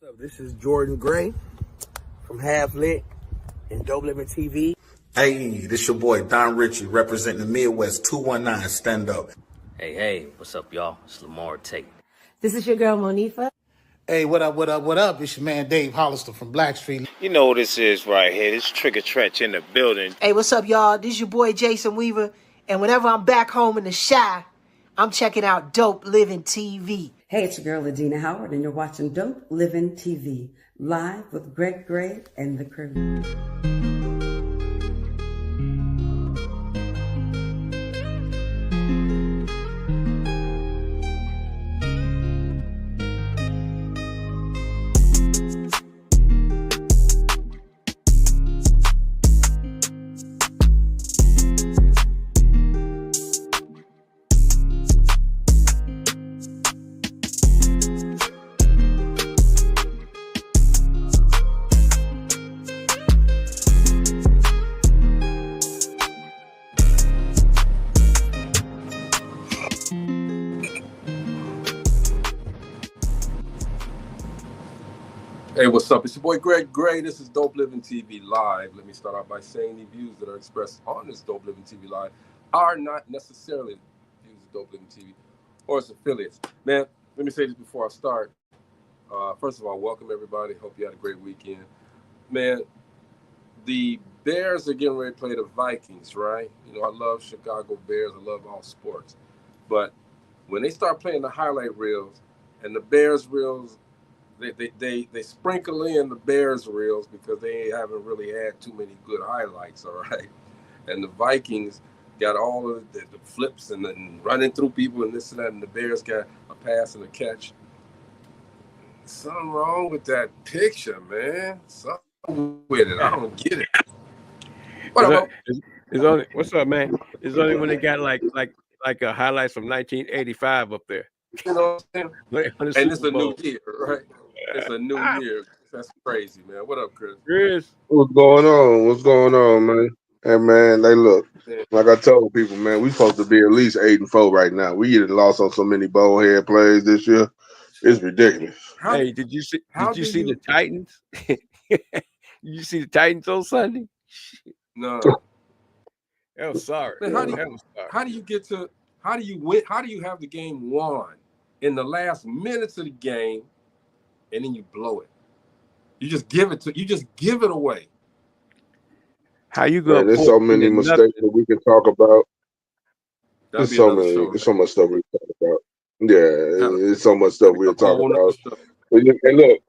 up? This is Jordan Gray from Half Lit and DopelivenTV. Hey, this your boy Don Ritchie representing the Midwest 219 Stand Up. Hey, what's up, y'all? It's Lamar Tate. This is your girl, Monifa. Hey, what up? It's your man, Dave Hollister from Blackstreet. You know what this is right here. This Trigger Trench in the building. Hey, what's up, y'all? This is your boy, Jason Weaver. And whenever I'm back home in the Chi, I'm checking out Dope Living TV. Hey, it's your girl, Adina Howard, and you're watching Dope Living TV, live with Greg Gray and the crew. Hey, what's up? It's your boy Greg Gray. This is Dope Living TV Live. Let me start out by saying the views that are expressed on this Dope Living TV Live are not necessarily the views of Dope Living TV or its affiliates. Man, let me say this before I start. First of all, welcome everybody. Hope you had a great weekend. Man, the Bears are getting ready to play the Vikings, right? You know, I love Chicago Bears. I love all sports. But when they start playing the highlight reels and the Bears reels, they sprinkle in the Bears reels because they haven't really had too many good highlights, all right? And the Vikings got all of the flips and then running through people and this and that, and the Bears got a pass and a catch. Something wrong with that picture, man. Something with it. I don't get it. What's up, man? It's only when they got like a highlights from 1985 up there. You know what I'm saying? And it's a new year, right? It's a new year. That's crazy, man. What up, Chris? What's going on, man? Hey, man, they look, like I told people, man, we supposed to be at least 8-4 right now. We getting lost on so many bonehead plays this year. It's ridiculous. Hey, did you see the Titans? Did you see the Titans on Sunday? No. I'm sorry. Man, how do you win? How do you have the game won in the last minutes of the game and then you blow it? You just give it away. How you gonna? There's so many mistakes that we can talk about. There's so much stuff we can talk about. Yeah, it's so much stuff we'll talk about. And look,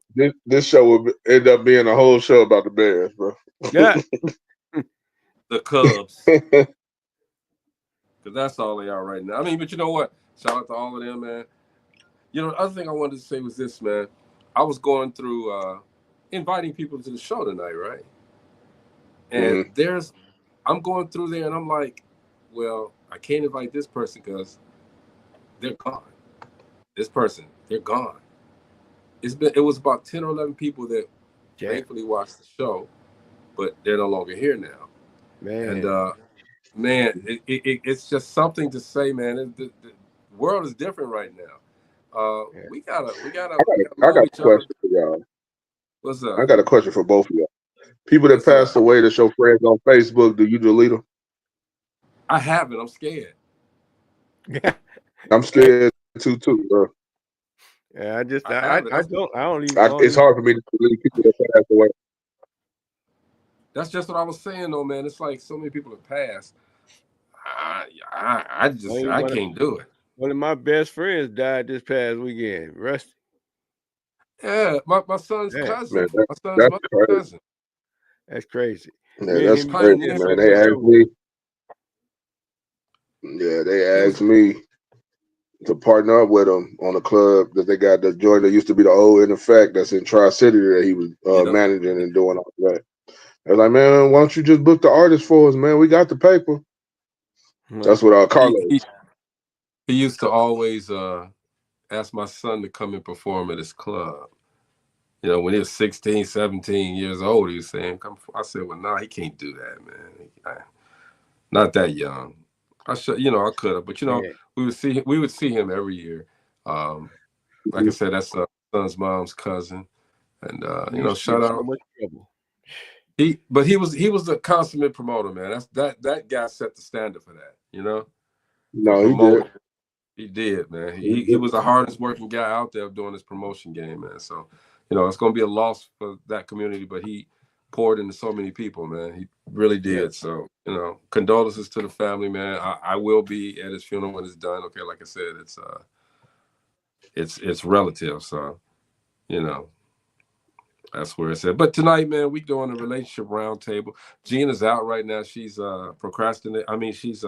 this show will end up being a whole show about the Bears, bro. Yeah. The Cubs. Because that's all they are right now. I mean, but you know what? Shout out to all of them, man. You know, the other thing I wanted to say was this, man. I was going through inviting people to the show tonight, right? And I'm going through there and I'm like, well, I can't invite this person because they're gone. This person, they're gone. It was about 10 or 11 people that thankfully watched the show, but they're no longer here now. Man. And it's just something to say, man. The world is different right now. We gotta. I got a question for y'all. What's up? I got a question for both of y'all. People that passed away that show friends on Facebook, do you delete them? I haven't. I'm scared. I'm scared too, bro. Yeah, I don't even. It's hard for me to delete people that passed away. That's just what I was saying, though, man. It's like so many people have passed. I can't do it. One of my best friends died this past weekend. Rusty. Yeah, my son's cousin. Man, My son's cousin. That's crazy. Yeah, that's crazy, man. They asked me. Yeah, they asked me to partner up with them on a club that they got. The joint that used to be the old In Effect that's in Tri-City that he was managing and doing all that. They're like, man, why don't you just book the artist for us, man? We got the paper. That's what I'll call it. He used to always ask my son to come and perform at his club. You know, when he was 16, 17 years old, he was saying, come. I said, well, nah, he can't do that, man. Not that young. I could have, but we would see him every year. Like I said, that's son's mom's cousin, And He you know, used to get shout in so out. much trouble. He was the consummate promoter, man. That guy set the standard for that, you know, for No, he did. promoting. He did, man. He He did. was the hardest working guy out there doing this promotion game, man. So, you know, it's gonna be a loss for that community, but he poured into so many people, man. He really did. Yeah. So, you know, condolences to the family, man. I will be at his funeral when it's done. Okay, like I said, it's relative, so you know. That's where it's at. But tonight, man, we doing a relationship roundtable. Gina's out right now. She's procrastinating. I mean, she's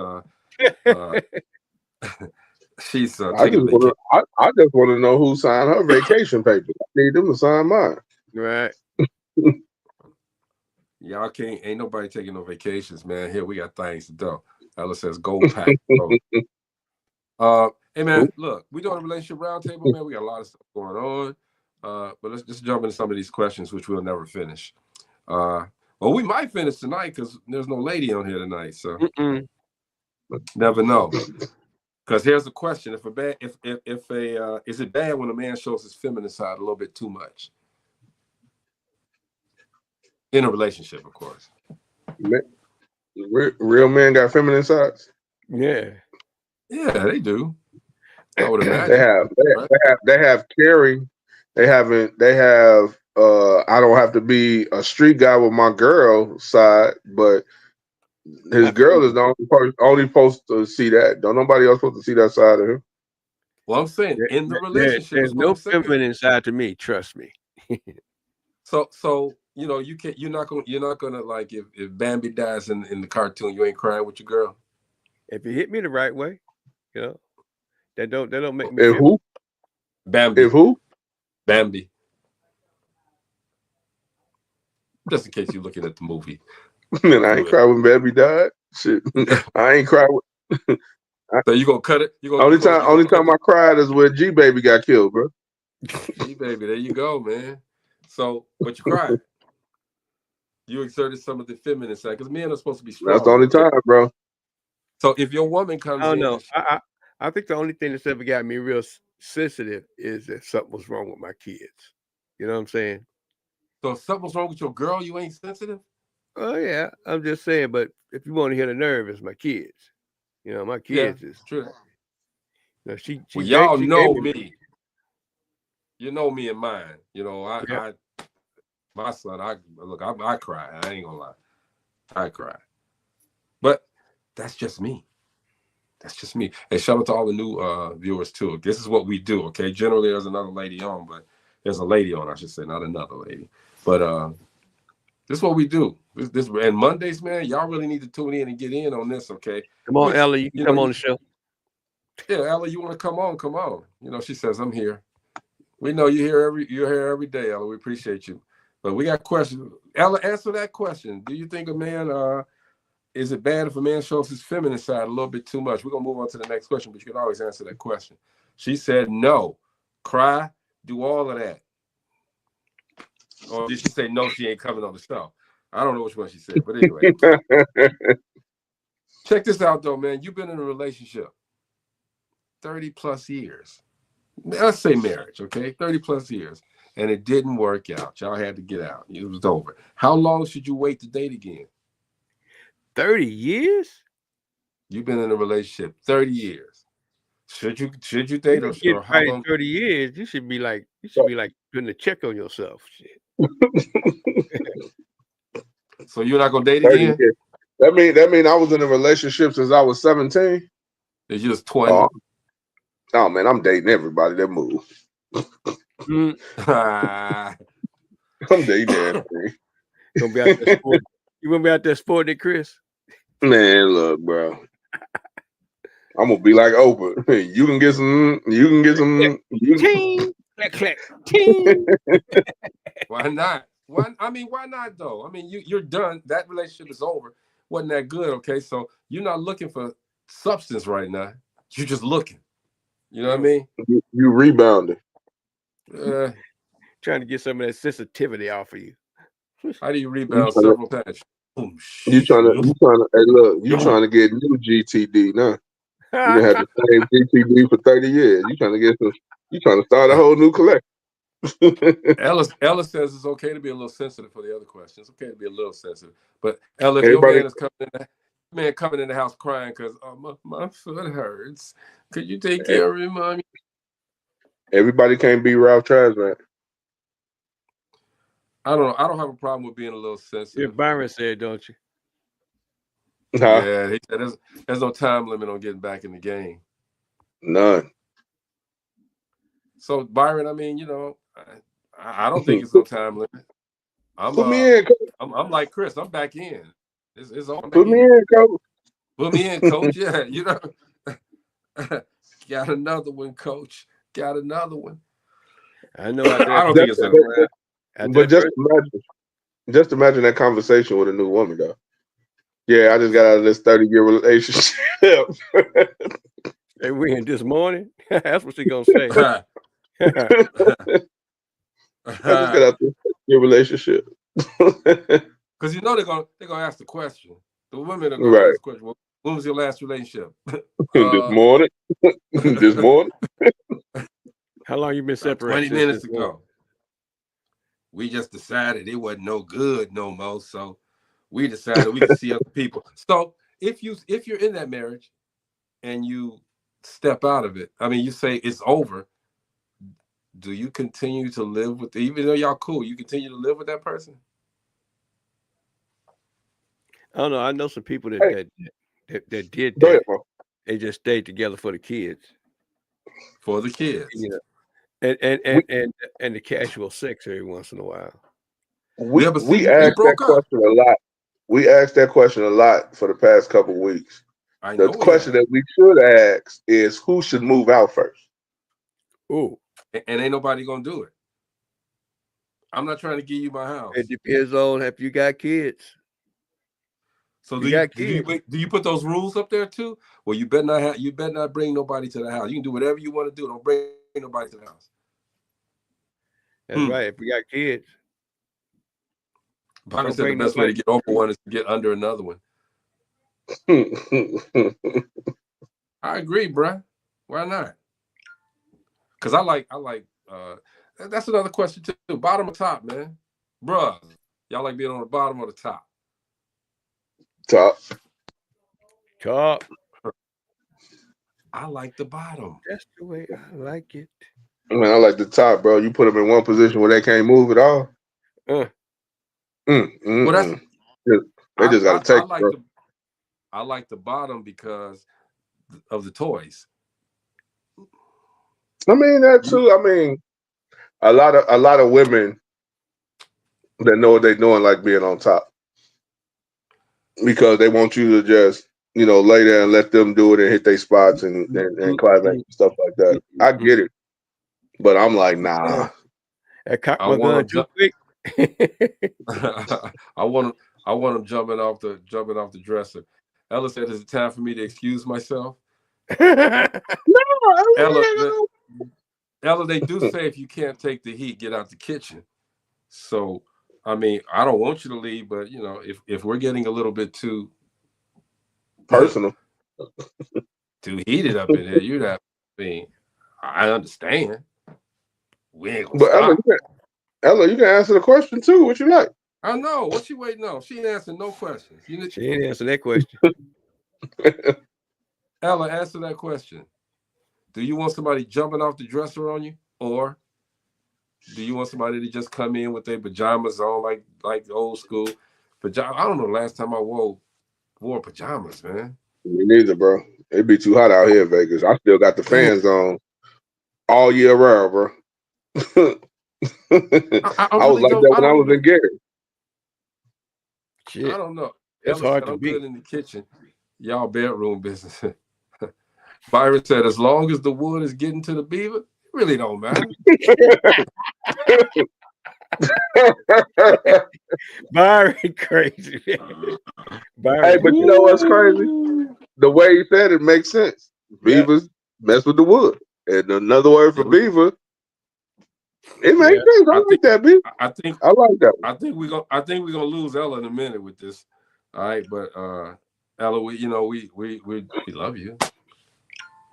she's I taking a just want vacation. to. I just want to know who signed her vacation papers. I need them to sign mine. Right. Y'all ain't nobody taking no vacations, man. Here we got things to do. Ella says go pack. Hey man, look, we doing a relationship roundtable, man. We got a lot of stuff going on. But let's just jump into some of these questions, which we'll never finish. Well, we might finish tonight because there's no lady on here tonight, so never know. Because here's the question: is it bad when a man shows his feminine side a little bit too much in a relationship? Of course, real men got feminine sides. Yeah, they do. I would imagine they have caring. They have I don't have to be a street guy with my girl side, but his girl is the only supposed to see that. Don't nobody else supposed to see that side of him. Well, I'm saying in the relationship, there's no feminine side to me. Trust me. So you know you're not gonna like if Bambi dies in the cartoon, you ain't crying with your girl. If you hit me the right way, you know that don't make me. If feel who? Bambi. If who? Bambi. Just in case you're looking at the movie. And I ain't cry when Bambi died. Shit, I ain't cry. So you gonna cut it? Only time I cried is when G Baby got killed, bro. G Baby, there you go, man. So, but you cried. You exerted some of the feminine side because men are supposed to be strong. That's the only time, bro. So if your woman comes in, no, I think the only thing that's ever got me real sensitive is that something was wrong with my kids. You know what I'm saying? So if something's wrong with your girl, you ain't sensitive? Oh yeah, I'm just saying. But if you want to hear the nerve, it's my kids. You know, my kids is true. You know, she well, y'all know me. You know me and mine. You know, my son. I cry. I ain't gonna lie, I cry. But that's just me. That's just me. Hey, shout out to all the new viewers too. This is what we do. Okay, generally there's another lady on, but there's a lady on. I should say, not another lady. But this is what we do. This and Mondays, man. Y'all really need to tune in and get in on this. Okay. Come on, Ella. You can come on the show. Yeah, Ella, you want to come on? Come on. You know, she says I'm here. We know you're here every day, Ella. We appreciate you. But we got questions. Ella, answer that question. Do you think a man is it bad if a man shows his feminine side a little bit too much? We're gonna move on to the next question, but you can always answer that question. She said no. Cry, do all of that. Or did she say no, she ain't coming on the show? I don't know which one she said, but anyway. Check this out though, man. You've been in a relationship 30 plus years. Let's say marriage, okay? 30 plus years. And it didn't work out. Y'all had to get out. It was over. How long should you wait to date again? 30 years? You've been in a relationship 30 years. Should you date or how long? 30 years, you should be like putting a check on yourself. Shit. So you're not gonna date again? Years. That mean I was in a relationship since I was 17. It's just 20. Oh man, I'm dating everybody that move. I'm dating everybody. You gonna be out there sporting it, Chris? Man, look, bro. I'm gonna be like Oprah. You can get some. Ting, clack, clack, ting. Why not? Why not though? I mean, you're done. That relationship is over. Wasn't that good? Okay, so you're not looking for substance right now. You're just looking. You know what I mean? You rebounding. Trying to get some of that sensitivity off of you. How do you rebound several times? You trying to hey look, you trying to get new GTD now. You had the same GTD for 30 years. You trying to start a whole new collection. Ella says it's okay to be a little sensitive for the other question. It's okay to be a little sensitive. But Ella, if Everybody, your man coming in the house crying because my foot hurts, could you take care of him, mommy? everybody can't be Ralph Tresvant. I don't know. I don't have a problem with being a little sensitive. Yeah, Byron said, don't you? Huh? Yeah, he said there's no time limit on getting back in the game. None. So Byron, I mean, I don't think it's no time limit. Put me in, coach. I'm like Chris. I'm back in. It's on. Put me in, coach. Put me in, coach. Yeah, got another one, coach. Got another one. I know. I don't think it's but just imagine that conversation with a new woman, though. Yeah, I just got out of this 30-year relationship. Hey, we in this morning. That's what she gonna say. I just got out of this 30-year relationship. Because they're gonna ask the question. The women are gonna ask the question. Well, when was your last relationship? This morning. This morning. How long you been separated? 20 minutes ago. We just decided it wasn't no good no more, so we decided we could see other people. So if you're in that marriage and you step out of it, I mean, you say it's over. Do you continue to live with, even though y'all cool, you continue to live with that person? I don't know. I know some people that did that. They just stayed together for the kids. For the kids. Yeah. And the casual sex every once in a while. We asked that question a lot. We asked that question a lot for the past couple of weeks. The question that we should ask is who should move out first? Ooh. And ain't nobody gonna do it. I'm not trying to give you my house. It depends on if you got kids. So do you put those rules up there too? Well, you better not bring nobody to the house. You can do whatever you want to do. Don't bring nobody to the house. That's right. If we got kids. Byron said the best way to get over one is to get under another one. I agree, bruh. Why not? Because I like that's another question too. Bottom or top, man. Bruh. Y'all like being on the bottom or the top? Top. I like the bottom. That's the way I like it. I mean, I like the top, bro. You put them in one position where they can't move at all. Well, that's they just got to take. I like the bottom because of the toys. I mean that too. I mean, a lot of women that know what they're doing like being on top because they want you to just lay there and let them do it and hit their spots and climax and stuff like that. I get it, but I'm like, nah. I want too quick. I want them jumping off the dresser. Ella said, "Is it time for me to excuse myself?" Ella, they do say if you can't take the heat, get out the kitchen. So, I mean, I don't want you to leave, but if we're getting a little bit too personal, too heated up in here, you'd have. I mean, I understand. We ain't gonna stop. Ella, you can answer the question too. What you like? I know. What she waiting on? She ain't answering no questions. She ain't answer that question. Ella, answer that question. Do you want somebody jumping off the dresser on you, or do you want somebody to just come in with their pajamas on, like old school pajamas? I don't know the last time I wore pajamas, man. Me neither, bro. It'd be too hot out here in Vegas. I still got the fans on all year round, bro. I was like that when I was in Gary. I don't know. It's hard to beat. Good in the kitchen. Y'all bedroom business. Byron said, as long as the wood is getting to the beaver, it really don't matter. Byron crazy. Byron. Hey, but you know what's crazy? The way he said it makes sense. Beavers mess with the wood. And another word for beaver, it makes sense. I like that, beaver. I like that. I think we're gonna lose Ella in a minute with this. All right, but Ella, we love you.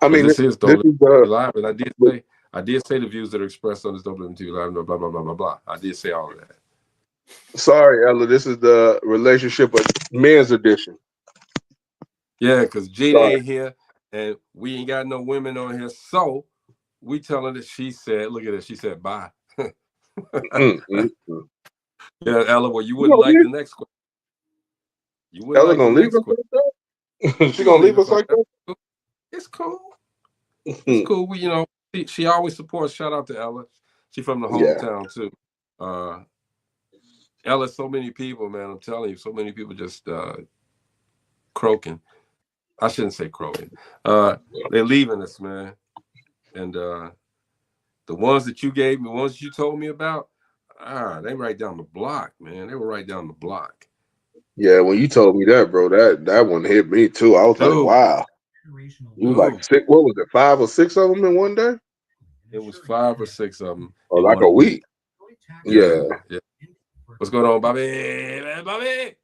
I mean, this is live, and I did say the views that are expressed on this DopelivenTV Live, blah, blah, blah, blah, blah, blah. I did say all of that. Sorry, Ella. This is the relationship men's edition. Yeah, because Gina Sorry. ain't here, and we ain't got no women on here, so we telling that she said, look at this, she said bye. Yeah, Ella, well, you wouldn't like the next question. You wouldn't Ella like the gonna leave next us question. like that? She gonna leave us like that? It's cool. It's cool. We, she always supports. Shout out to Ella. She from the hometown too. Ella, so many people, man. I'm telling you, so many people just croaking. I shouldn't say croaking. They're leaving us, man. And the ones that you gave me, the ones you told me about, they right down the block, man. They were right down the block. Yeah, when you told me that, bro, that one hit me too. I was like, wow. You was like 6, what was it, 5 or 6 of them in one day? It was 5 or 6 of them. Oh, like a week. Yeah. What's going on, Bobby? Bobby?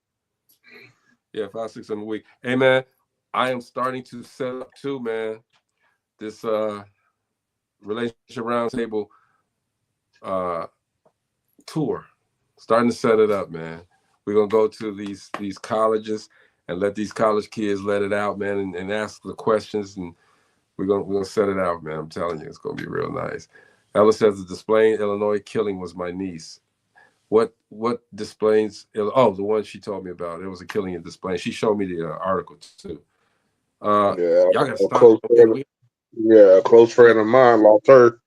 Yeah, 5, 6 of them a week. Hey, man, I am starting to set up too, man. This Relationship Roundtable tour. Starting to set it up, man. We're gonna go to these colleges and let these college kids let it out, man, and ask the questions, and we're gonna set it out, man. I'm telling you, it's gonna be real nice. Ella says the Displays, Illinois killing was my niece. What Displays? Oh, the one she told me about. It was a killing in Displays. She showed me the article too. Y'all gotta stop. A close friend of mine lost her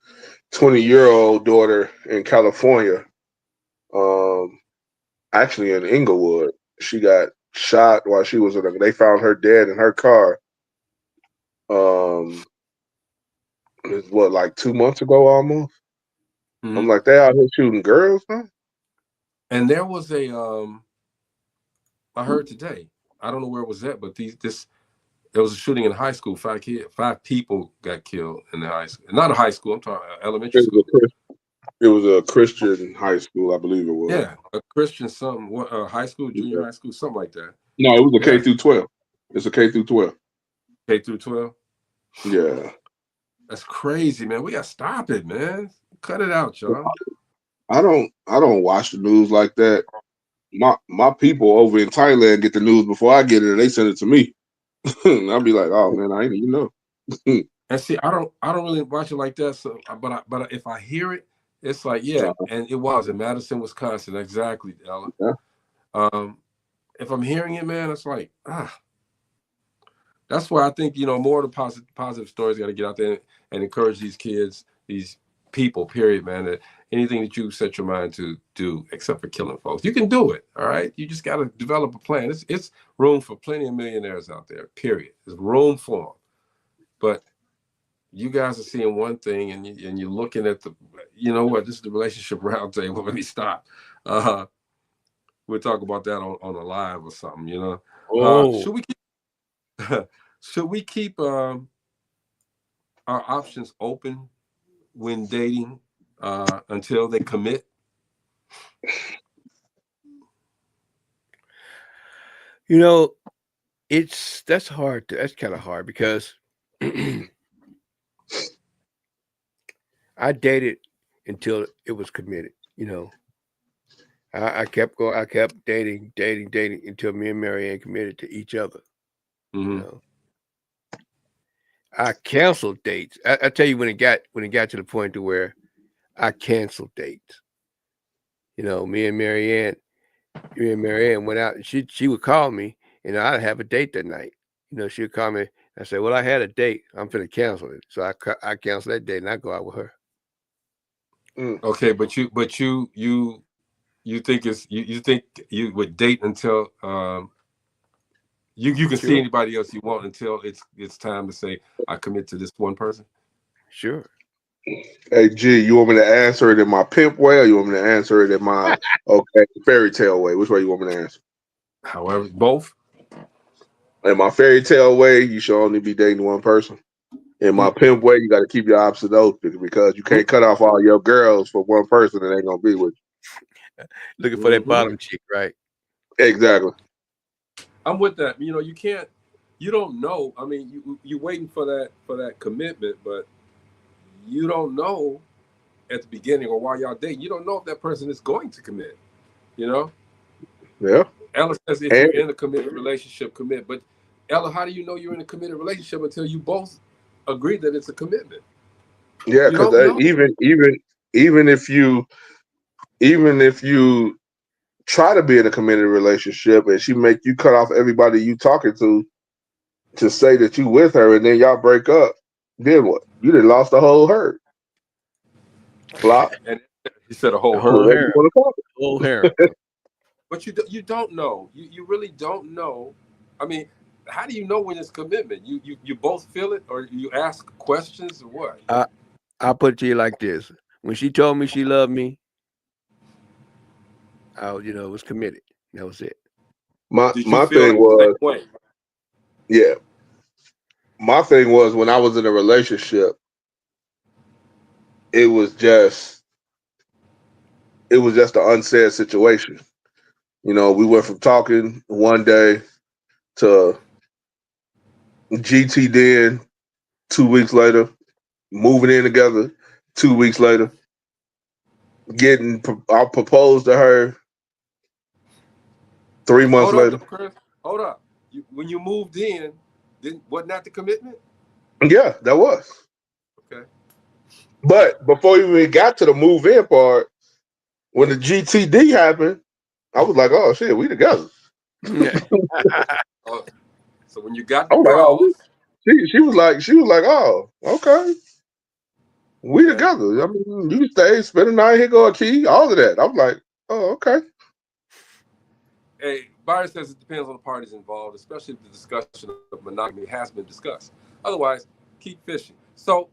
20-year-old daughter in California. Actually in Inglewood. She got shot while she was they found her dead in her car. It's what, like 2 months ago almost? Mm-hmm. I'm like, they out here shooting girls, huh? And there was a I heard today, I don't know where it was at, but there was a shooting in high school. 5 people got killed in the high school. Not a high school, I'm talking elementary school. It was a Christian high school, I believe it was. Yeah, a Christian something. High school, junior high school, something like that. No, it was a K through 12. It's a K through 12. K through 12? Yeah. That's crazy, man. We gotta stop it, man. Cut it out, y'all. I don't watch the news like that. My people over in Thailand get the news before I get it, and they send it to me. I'll be like, oh man, I didn't even know. And see, I don't really watch it like that. So, but if I hear it, it's like, and it was in Madison, Wisconsin, exactly, Ella. Yeah. If I'm hearing it, man, it's like, that's why I think more of the positive stories got to get out there and encourage these kids, these people, period, man. That anything that you set your mind to do, except for killing folks, you can do it. All right, you just got to develop a plan. It's room for plenty of millionaires out there. Period. There's room for them, but you guys are seeing one thing, and you're looking at the. You know what? This is the Relationship Roundtable. Let me stop. We'll talk about that on a live or something. Should we keep our options open when dating until they commit? That's hard. That's kind of hard because I dated until it was committed. I kept going. I kept dating until me and Marianne committed to each other. Mm-hmm. I canceled dates. I tell you when it got to the point to where I canceled dates. Me and Marianne went out, and she would call me, and I'd have a date that night. She would call me. I said, "Well, I had a date. I'm finna cancel it." So I canceled that date, and I go out with her. Okay, but you think you think you would date until you can see anybody else you want until it's time to say I commit to this one person? Sure. Hey G, you want me to answer it in my pimp way, or you want me to answer it in my fairy tale way? Which way you want me to answer? However, both. In my fairy tale way, you should only be dating one person. In my pimp way, you got to keep your options open because you can't cut off all your girls for one person that ain't gonna be with you. Looking for that bottom chick, right? Exactly. I'm with that. You can't. You don't know. I mean, you waiting for that commitment, but you don't know at the beginning or while y'all dating, you don't know if that person is going to commit. You know? Yeah. Ella says if And you're in a committed relationship, commit. But Ella, how do you know you're in a committed relationship until you both agree that it's a commitment? yeah, You because don't know. even if you try to be in a committed relationship and she make you cut off everybody you talking to say that you with her, and then y'all break up, then what? You done lost the whole herd. Flop. And he said a whole Whole herd. Whatever you harem. want to call it. Whole harem. But you don't know. You really don't know. I mean, how do you know when it's commitment? You both feel it, or you ask questions, or what? I'll put it to you like this. When she told me she loved me, was committed. That was it. Did you My feel thing that the was, same way? yeah, my thing was when I was in a relationship, it was just an unsaid situation. We went from talking one day to GTDing 2 weeks later, moving in together 2 weeks later, I proposed to her 3 months Hold up, though, later. Chris. Hold up. When you moved in, wasn't that the commitment? Yeah, that was. Okay. But before we even got to the move in part, when the GTD happened, I was like, oh shit, we together. Oh, so when you got I the was like, oh, draws, she was like, oh, okay. We okay. together. I mean, you can stay, spend the night, here go a key, all of that. I'm like, oh, okay. Hey, Byron says it depends on the parties involved, especially if the discussion of monogamy has been discussed. Otherwise, keep fishing. So,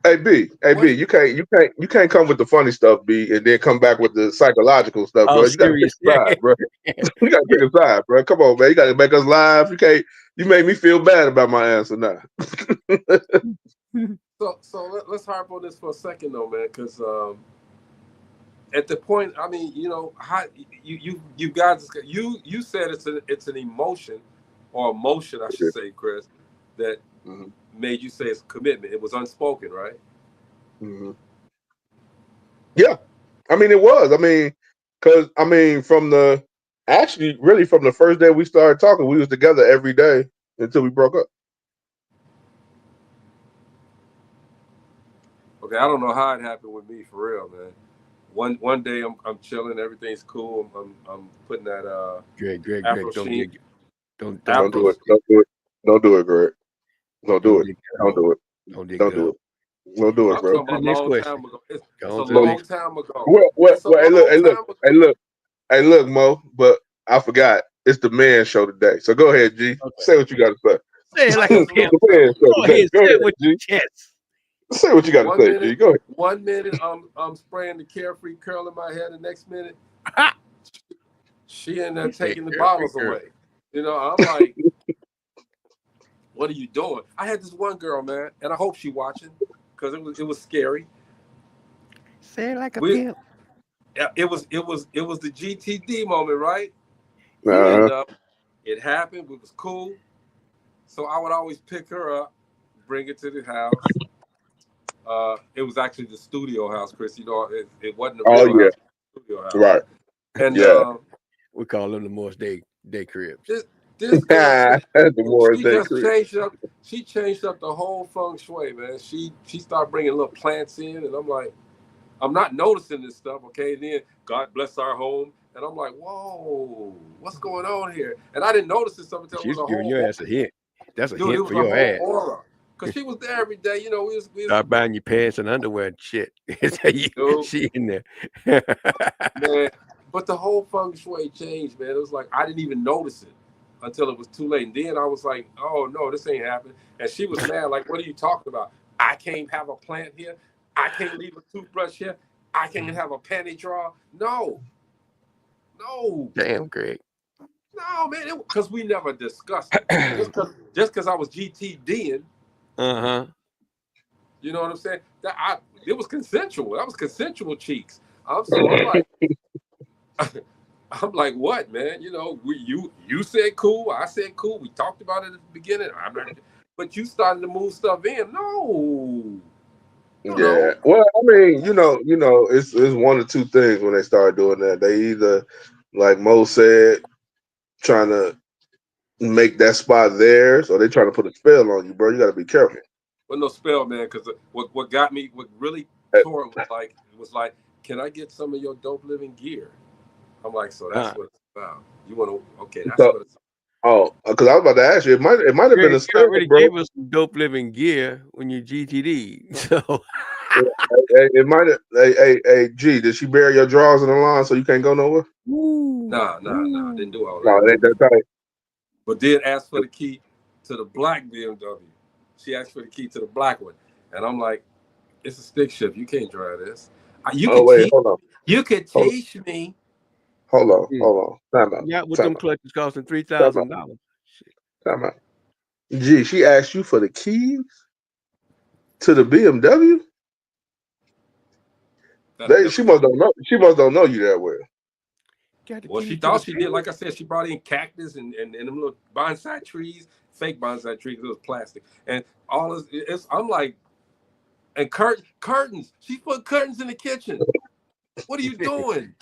Hey what? B, you can't come with the funny stuff, B, and then come back with the psychological stuff, bro. Oh, You gotta pick serious. a side, bro. You gotta pick a side, bro. Come on, man. You gotta make us laugh. You made me feel bad about my answer now. So let's harp on this for a second, though, man, because at the point, I mean, how you guys, you said it's an emotion, or emotion, I should say, Chris, that Mhm. made you say it's a commitment. It was unspoken, right? Mhm. Yeah, I mean it was. Because from the first day we started talking, we was together every day until we broke up. Okay, I don't know how it happened with me, for real, man. One day I'm chilling, everything's cool. I'm putting that Greg, Afro don't sheen, dig it. Don't Don't Afro do it. dig Don't do it. Don't do it, Greg. Don't do don't it. dig that Don't hole. do it. Don't dig Don't that do hole. it. Don't do it, I'm bro. talking To the about a next long question. time ago. Go It's a on to the long next. time ago. Well, It's a long time ago. hey, look, Mo. But I forgot. It's the man show today. So go ahead, G. Okay. Say what you got to say. Say it like a It's It's a long pimp. the time man show ago. Go today. ahead, Go say ahead, it with G. your chest. Say what you got to say, G. Go ahead. 1 minute I'm spraying the carefree curl in my hair. The next minute she in there He said, taking the "Carefree bottles girl." away. I'm like, what are you doing? I had this one girl, man, and I hope she watching because it was scary. Say it like a We pimp. it was the GTD moment, right? We Uh-huh. end up. It happened. It was cool. So I would always pick her up, bring her to the house. It was actually the studio house, Chris. It wasn't a Oh real yeah. house, it was a studio house. Right. And Yeah. We call them the Morris Day cribs. this girl The changed. Morris She Day just crew. changed up. She changed up the whole feng shui, man. She started bringing little plants in, and I'm like, I'm not noticing this stuff, okay? And then God bless our home, and I'm like, whoa, what's going on here? And I didn't notice this stuff until it She's was a giving whole your ass a hint. That's a dude. It hint was for a your whole ass. aura because she was there every day. We was Start buying your pants and underwear and shit. dude, She in there. man. But the whole feng shui changed, man. It was like I didn't even notice it until it was too late. And then I was like, oh no, this ain't happening. And she was mad, like, what are you talking about? I can't have a plant here. I can't leave a toothbrush here. I can't have a panty drawer. No, no, Damn, Greg. no, man. Because we never discussed it. Just because I was GTDing, Uh-huh. you know what I'm saying? It was consensual. That was consensual cheeks. I'm like, I'm like, what, man? You said cool. I said cool. We talked about it at the beginning. But you started to move stuff in. No. Yeah. Well, I mean, it's one or two things when they start doing that. They either, like Mo said, trying to make that spot theirs, or they trying to put a spell on you, bro. You got to be careful. Well, no spell, man. Because what got me, what really tore it was like, can I get some of your dope living gear? I'm like, so that's what it's about. You want to? Okay, that's what it's. Because I was about to ask you, it might have been a You spell, already bro. gave us some dope living gear when you GTD. So it might have. Hey, G, did she bury your drawers in the lawn so you can't go nowhere? Nah. Didn't do all that. No, it ain't that tight. But did ask for the key to the black BMW. She asked for the key to the black one, and I'm like, it's a stick shift. You can't drive this. You could teach me. Hold on. Time out. Yeah, with them clutches costing $3,000. Time out. Gee, she asked you for the keys to the BMW. She must don't know. She must don't know you that well. Well, she thought she did. Like I said, she brought in cactus and them little bonsai trees, fake bonsai trees. It was plastic, and all this. I'm like, and curtains. She put curtains in the kitchen. What are you doing?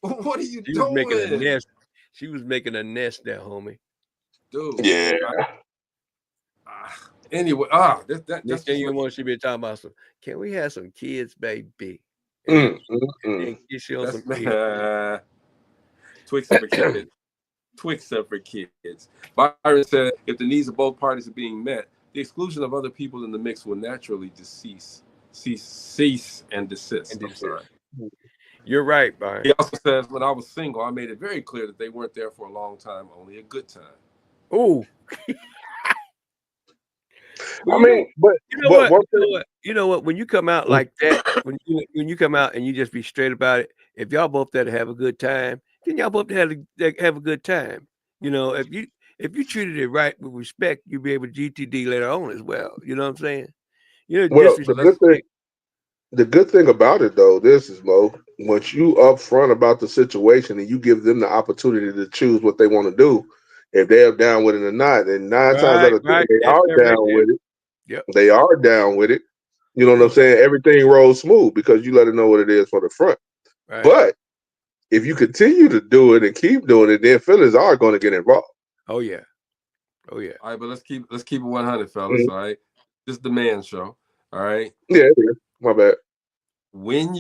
What are you doing? Was making a nest. She was making a nest there, homie. Dude. Yeah. Anyway, that's you want she be talking about some. Can we have some kids, baby? And kiss you on some kids. Twix for kids. Twix for kids. Byron said, if the needs of both parties are being met, the exclusion of other people in the mix will naturally cease and desist. I'm sorry. You're right, Byron. He also says, when I was single, I made it very clear that they weren't there for a long time, only a good time. Oh. I mean, but you know what? When you come out like that, when you come out and you just be straight about it, if y'all both there to have a good time, then y'all both have a good time. You know, if you treated it right with respect, you'll be able to GTD later on as well. You know what I'm saying? You know, well, the good thing about it though, this is Mo. Once you upfront about the situation and you give them the opportunity to choose what they want to do, if they're down with it or not, and 9 times out of 10 they are down with it. Yep. They are down with it. You know what I'm saying? Everything rolls smooth because you let them know what it is for the front. Right. But if you continue to do it and keep doing it, then feelings are going to get involved. Oh yeah. All right, but let's keep it 100, fellas. All right, this is the man show. All right. Yeah, it is. My bad. When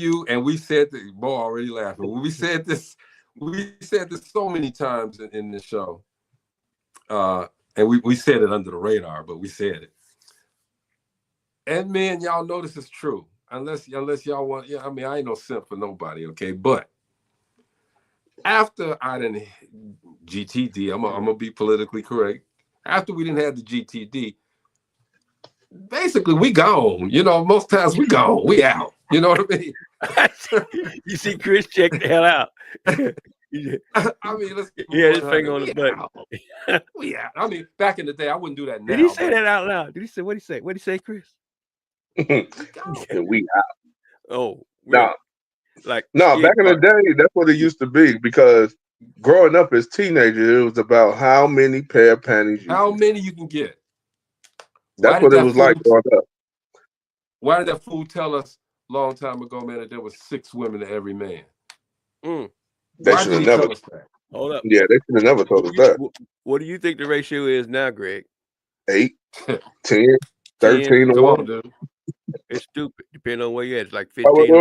we said that, Bo already laughing. When we said this so many times in the show. And we said it under the radar, but we said it. And man, y'all know this is true. Unless y'all want, I mean, I ain't no simp for nobody, okay? But after I didn't GTD, I'm gonna be politically correct. After we didn't have the GTD, basically we gone. You know, most times we gone. We out. You know what I mean? You see Chris check the hell out. I mean, let's get his finger on the button. We out. I mean, back in the day, I wouldn't do that now. Did he say that out loud? Did he say what he say? What did he say, Chris? We out. Oh, no. Like back in the day, that's what it used to be. Because growing up as teenagers, it was about how many pair of panties you can get. That's what it was like growing up. Why did that fool tell us a long time ago, man, that there was 6 women to every man? They should have never. Hold up. Yeah, they should have never told us that. What do you think the ratio is now, Greg? 8, 10, 13 to 1. Dude. It's stupid. Depending on where you're at, it's like 15. Wait.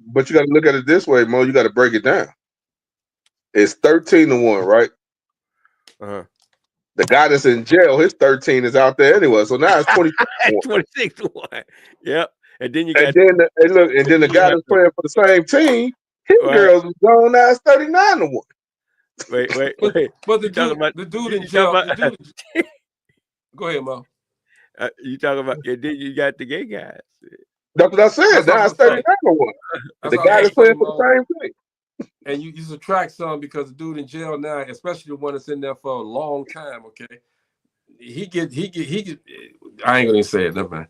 But you got to look at it this way, Mo. You got to break it down. It's 13 to 1, right? The guy that's in jail, his 13 is out there anyway. So now it's 26 to 1. Yep. And then you got then the guy that's playing for the same team, his girls was gone now. It's 39 to 1. Wait. But the dude in jail. Go ahead, Mo. You talking about? Then you got the gay guys. That's what I said. Now it's 39 to 1. The guy that's playing for the same thing. And you subtract some because the dude in jail now, especially the one that's in there for a long time, okay? He get. I ain't gonna say it. Never mind.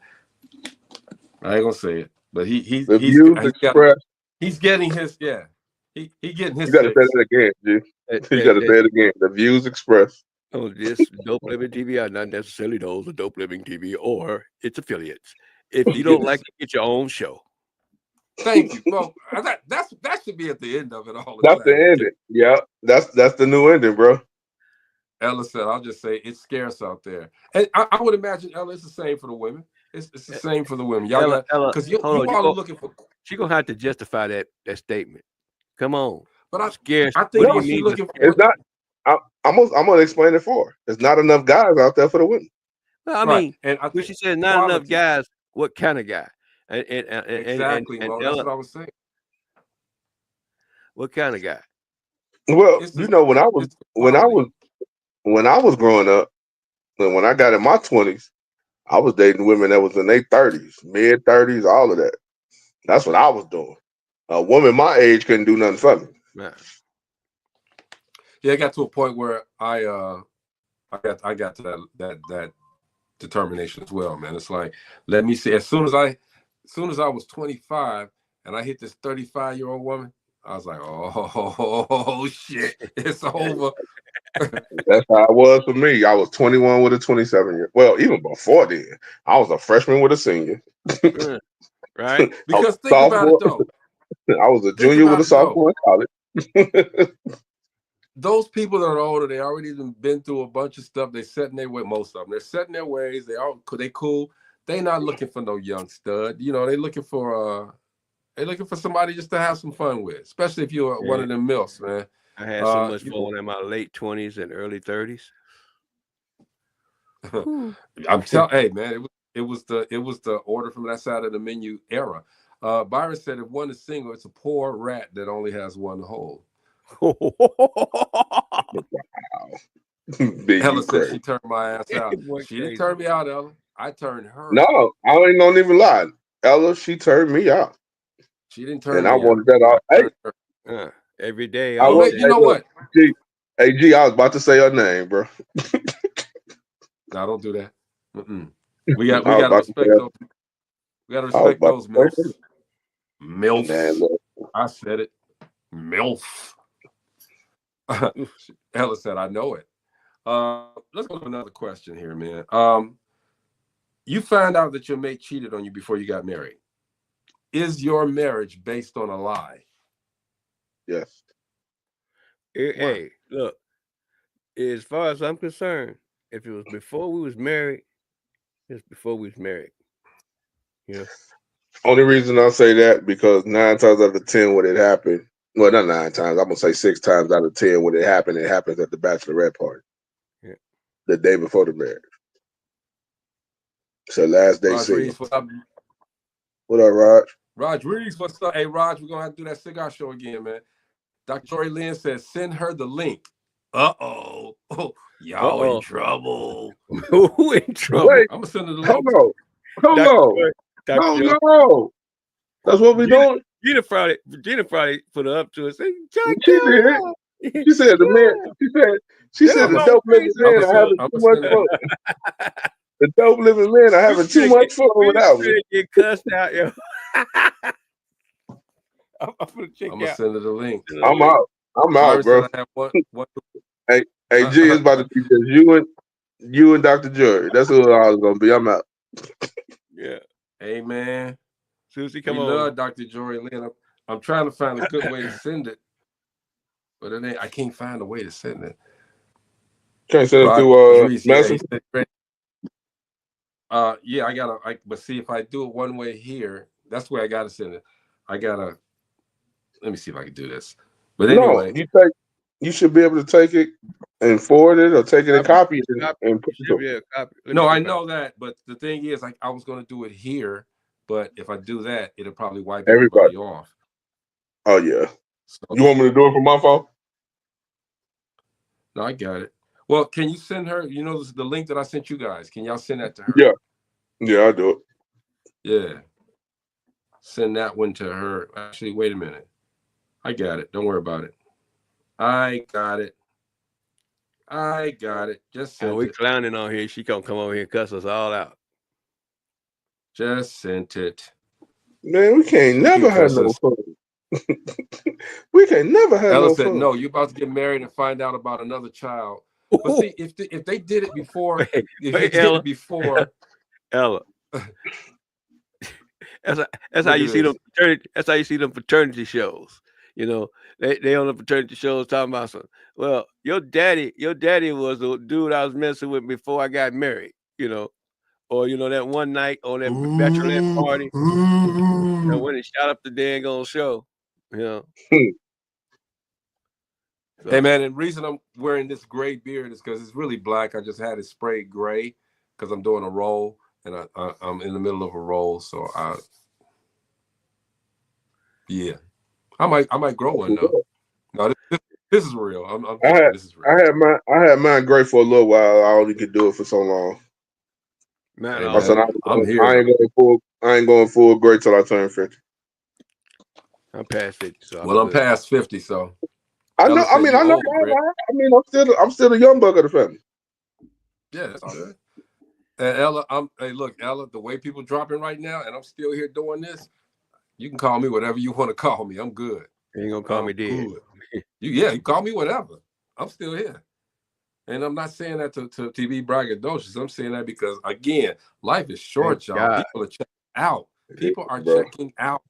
I ain't gonna say it. But he's getting his He getting his. You got to say that again, G. You got to say it again. The views expressed. Oh, this Dope Living TV are not necessarily those of Dope Living TV or its affiliates. If you don't like it, get your own show. Thank you. Well, that should be at the end of it all. That's the ending. Yeah, that's the new ending, bro. Ella said, "I'll just say it's scarce out there," and I would imagine Ella, it's the same for the women. It's the same for the women. Y'all Ella, because you all are looking for. She gonna have to justify that statement. Come on, but scarce. I think what what do you she's mean? looking for. It's not. I'm gonna explain it for her. There's not enough guys out there for the women. Well, I mean, and when she said not enough guys, what kind of guy? Exactly. And well, Ella, that's what I was saying. What kind of guy? Well, when I was growing up, and when I got in my 20s, I was dating women that was in their 30s, mid 30s, all of that. That's what I was doing. A woman my age couldn't do nothing for me. Right. Yeah, I got to a point where I got to that determination as well, man. It's like, let me see. As soon as I was 25 and I hit this 35-year-old woman, I was like, oh shit, it's over. That's how it was for me. I was 21 with a 27-year. Well, even before then, I was a freshman with a senior. Right? Because think about it though. I was a junior with a sophomore in college. Those people that are older, they already been through a bunch of stuff. They set in their way. Most of them, they're set in their ways. They cool. They not looking for no young stud. You know, they looking for somebody just to have some fun with. Especially if you're one of them milfs, man. I had so much fun in my late 20s and early 30s. I'm telling, hey man, it was the order from that side of the menu era. Byron said, if one is single, it's a poor rat that only has one hole. Ella said she turned my ass out. She didn't turn me out, Ella. I turned her. No, I ain't don't even lie. Ella, she turned me out. She didn't turn me out. And I wanted that all. Hey, every day. You know what? G, I was about to say her name, bro. No, don't do that. We gotta respect those. We gotta respect those milfs. MILF. Man, I said it. MILF. Ella said, I know it. Let's go to another question here, man. You found out that your mate cheated on you before you got married. Is your marriage based on a lie? Yes. Hey, look, as far as I'm concerned, if it was before we was married, it's before we was married. Yeah. Only reason I say that because 9 times out of 10 when it happened, well, not 9 times, I'm gonna say 6 times out of 10 when it happens at the bachelorette party. Yeah. The day before the marriage. So last day single. What up, Raj? Raj Reeves, what's up? Hey, Raj, we're gonna have to do that cigar show again, man. Dr. Jory Lynn says, send her the link. Oh, y'all in trouble. Who in trouble? Wait, I'm gonna send her the link. No. That's what we doing. Gina Friday put her up to us. She said the man. She said the dope living man are having too much fun. The dope living men are having too much fun without me. Get cussed out, yo. I'm gonna send her the link. I'm out, bro. Hey, G is about to be just you and Dr. Jory. That's who I was gonna be. I'm out. Yeah. Hey, man. Susie, come on. Love Dr. Jory Lynn. I'm trying to find a good way to send it, but I can't find a way to send it. Can't send it through message. Yeah, I gotta. But see, if I do it one way here, that's where I gotta send it. Let me see if I can do this. But anyway, you should be able to take it and forward it, or take it and copy it and put it. No, I know that, but the thing is, I was gonna do it here, but if I do that, it'll probably wipe everybody off. Oh yeah. So, you want me to do it from my phone? No, I got it. Well, can you send her? You know, the link that I sent you guys. Can y'all send that to her? Yeah, I'll do it. Yeah, send that one to her. Actually, wait a minute. I got it. Don't worry about it. I got it. Just sent we clowning on here. She gonna come over here and cuss us all out. Just sent it. Man, we can't never have no fun. We can never have Ella no said, fun. no, you're about to get married and find out about another child. But see, if they did it before, Ella, before Ella, That's how you see them fraternity. That's how you see them fraternity shows. You know, they on the fraternity shows talking about some. Well, your daddy was the dude I was messing with before I got married. You know, or that one night on that bachelorette party, when he shot up the dang on show. You know. So. Hey man, and the reason I'm wearing this gray beard is because it's really black. I just had it sprayed gray because I'm doing a roll, and I'm in the middle of a roll, so yeah, I might grow one though. No, this is real. This is real. I had mine gray for a little while. I only could do it for so long. Man, I'm here. I ain't going full gray till I turn 50. I'm past 50, so I'm past 50, so I know. I mean, I'm still the young buck of the family. Yeah, that's all good. And Ella, look, Ella, the way people dropping right now, and I'm still here doing this. You can call me whatever you want to call me. I'm good. You ain't gonna call me dead. You call me whatever. I'm still here. And I'm not saying that to be braggadocious. I'm saying that because, again, life is short, y'all. People are checking out. People are checking out.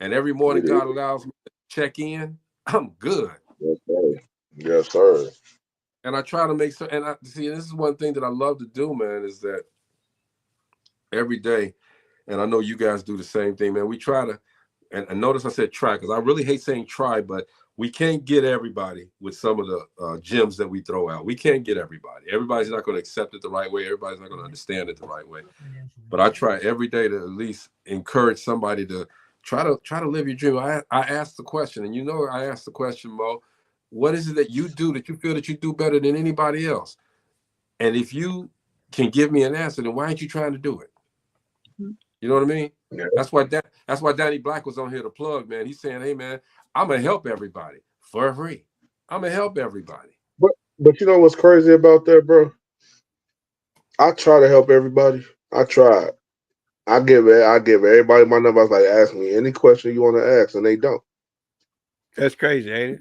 And every morning God allows me to check in, I'm good. Yes, sir. Yes, sir. And I try to make sure, and see, this is one thing that I love to do, man, is that every day, and I know you guys do the same thing, man, we try to, and notice I said try, because I really hate saying try, but we can't get everybody with some of the gems that we throw out. We can't get everybody. Everybody's not going to accept it the right way. Everybody's not going to understand it the right way. But I try every day to at least encourage somebody to try to live your dream. I ask the question, and I asked the question, Mo, what is it that you do that you feel that you do better than anybody else? And if you can give me an answer, then why aren't you trying to do it? You know what I mean? Yeah. That's why Danny Black was on here to plug, man. He's saying, hey, man, I'm going to help everybody for free. I'm going to help everybody. But you know what's crazy about that, bro? I try to help everybody. I try. I give everybody my number. I was like, ask me any question you want to ask, and they don't. That's crazy, ain't it?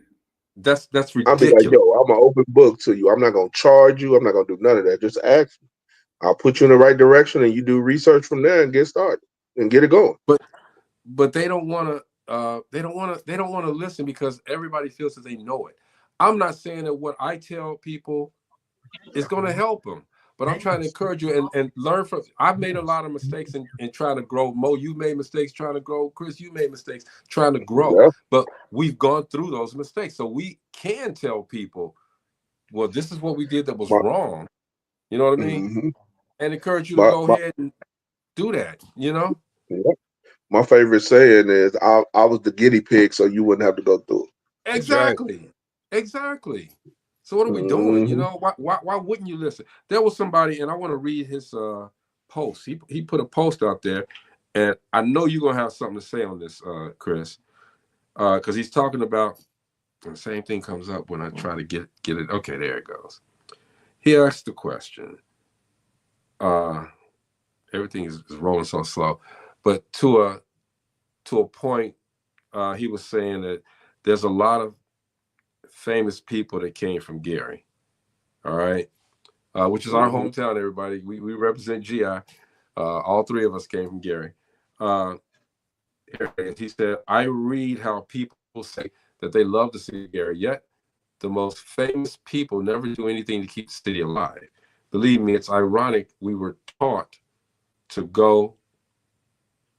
That's ridiculous. I'll be like, yo, I'm an open book to you. I'm not gonna charge you. I'm not gonna do none of that. Just ask me. I'll put you in the right direction, and you do research from there and get started and get it going. But they don't want to. They don't want to listen because everybody feels that they know it. I'm not saying that what I tell people is going to help them, but I'm trying to encourage you and learn from. I've made a lot of mistakes in trying to grow. Mo, you made mistakes trying to grow. Chris, you made mistakes trying to grow. Yeah. But we've gone through those mistakes, so we can tell people, well, this is what we did that was wrong. You know what I mean? Mm-hmm. And encourage you to go ahead and do that. You know. Yeah. My favorite saying is, "I was the guinea pig, so you wouldn't have to go through it." Exactly. Exactly. So what are we doing? You know, why wouldn't you listen? There was somebody, and I want to read his post. He put a post out there, and I know you're gonna have something to say on this, Chris, because he's talking about the same thing comes up when I try to get it. Okay, there it goes. He asked the question. Everything is rolling so slow, but to a point, he was saying that there's a lot of famous people that came from Gary, all right, which is our hometown. Everybody, we represent GI. All three of us came from Gary. He said, I read how people say that they love the city of Gary, yet the most famous people never do anything to keep the city alive. Believe me, it's ironic. We were taught to go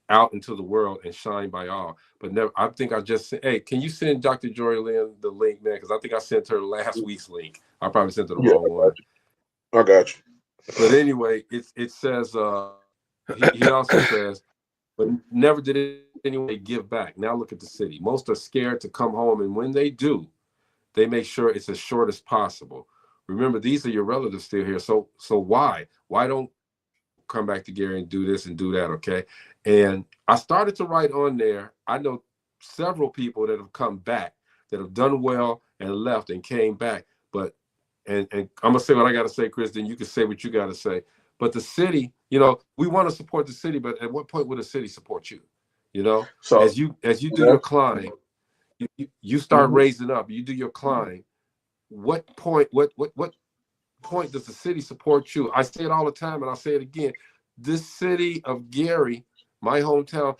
out into the world and shine by all, but never. I think I just said, hey, can you send Dr. Joy Lynn the link, man? Because I think I sent her last week's link. I probably sent her the wrong one. I got you. But anyway, it says he also says, but never did anyone give back. Now look at the city. Most are scared to come home, and when they do, they make sure it's as short as possible. Remember, these are your relatives still here. So why don't come back to Gary and do this and do that? Okay. And I started to write on there. I know several people that have come back that have done well and left and came back. But and I'm gonna say what I gotta say, Chris, then you can say what you gotta say. But the city, we want to support the city, but at what point would the city support you? So as you do your climb, you start raising up, you do your climb. What point does the city support you? I say it all the time and I'll say it again. this city of Gary, my hometown,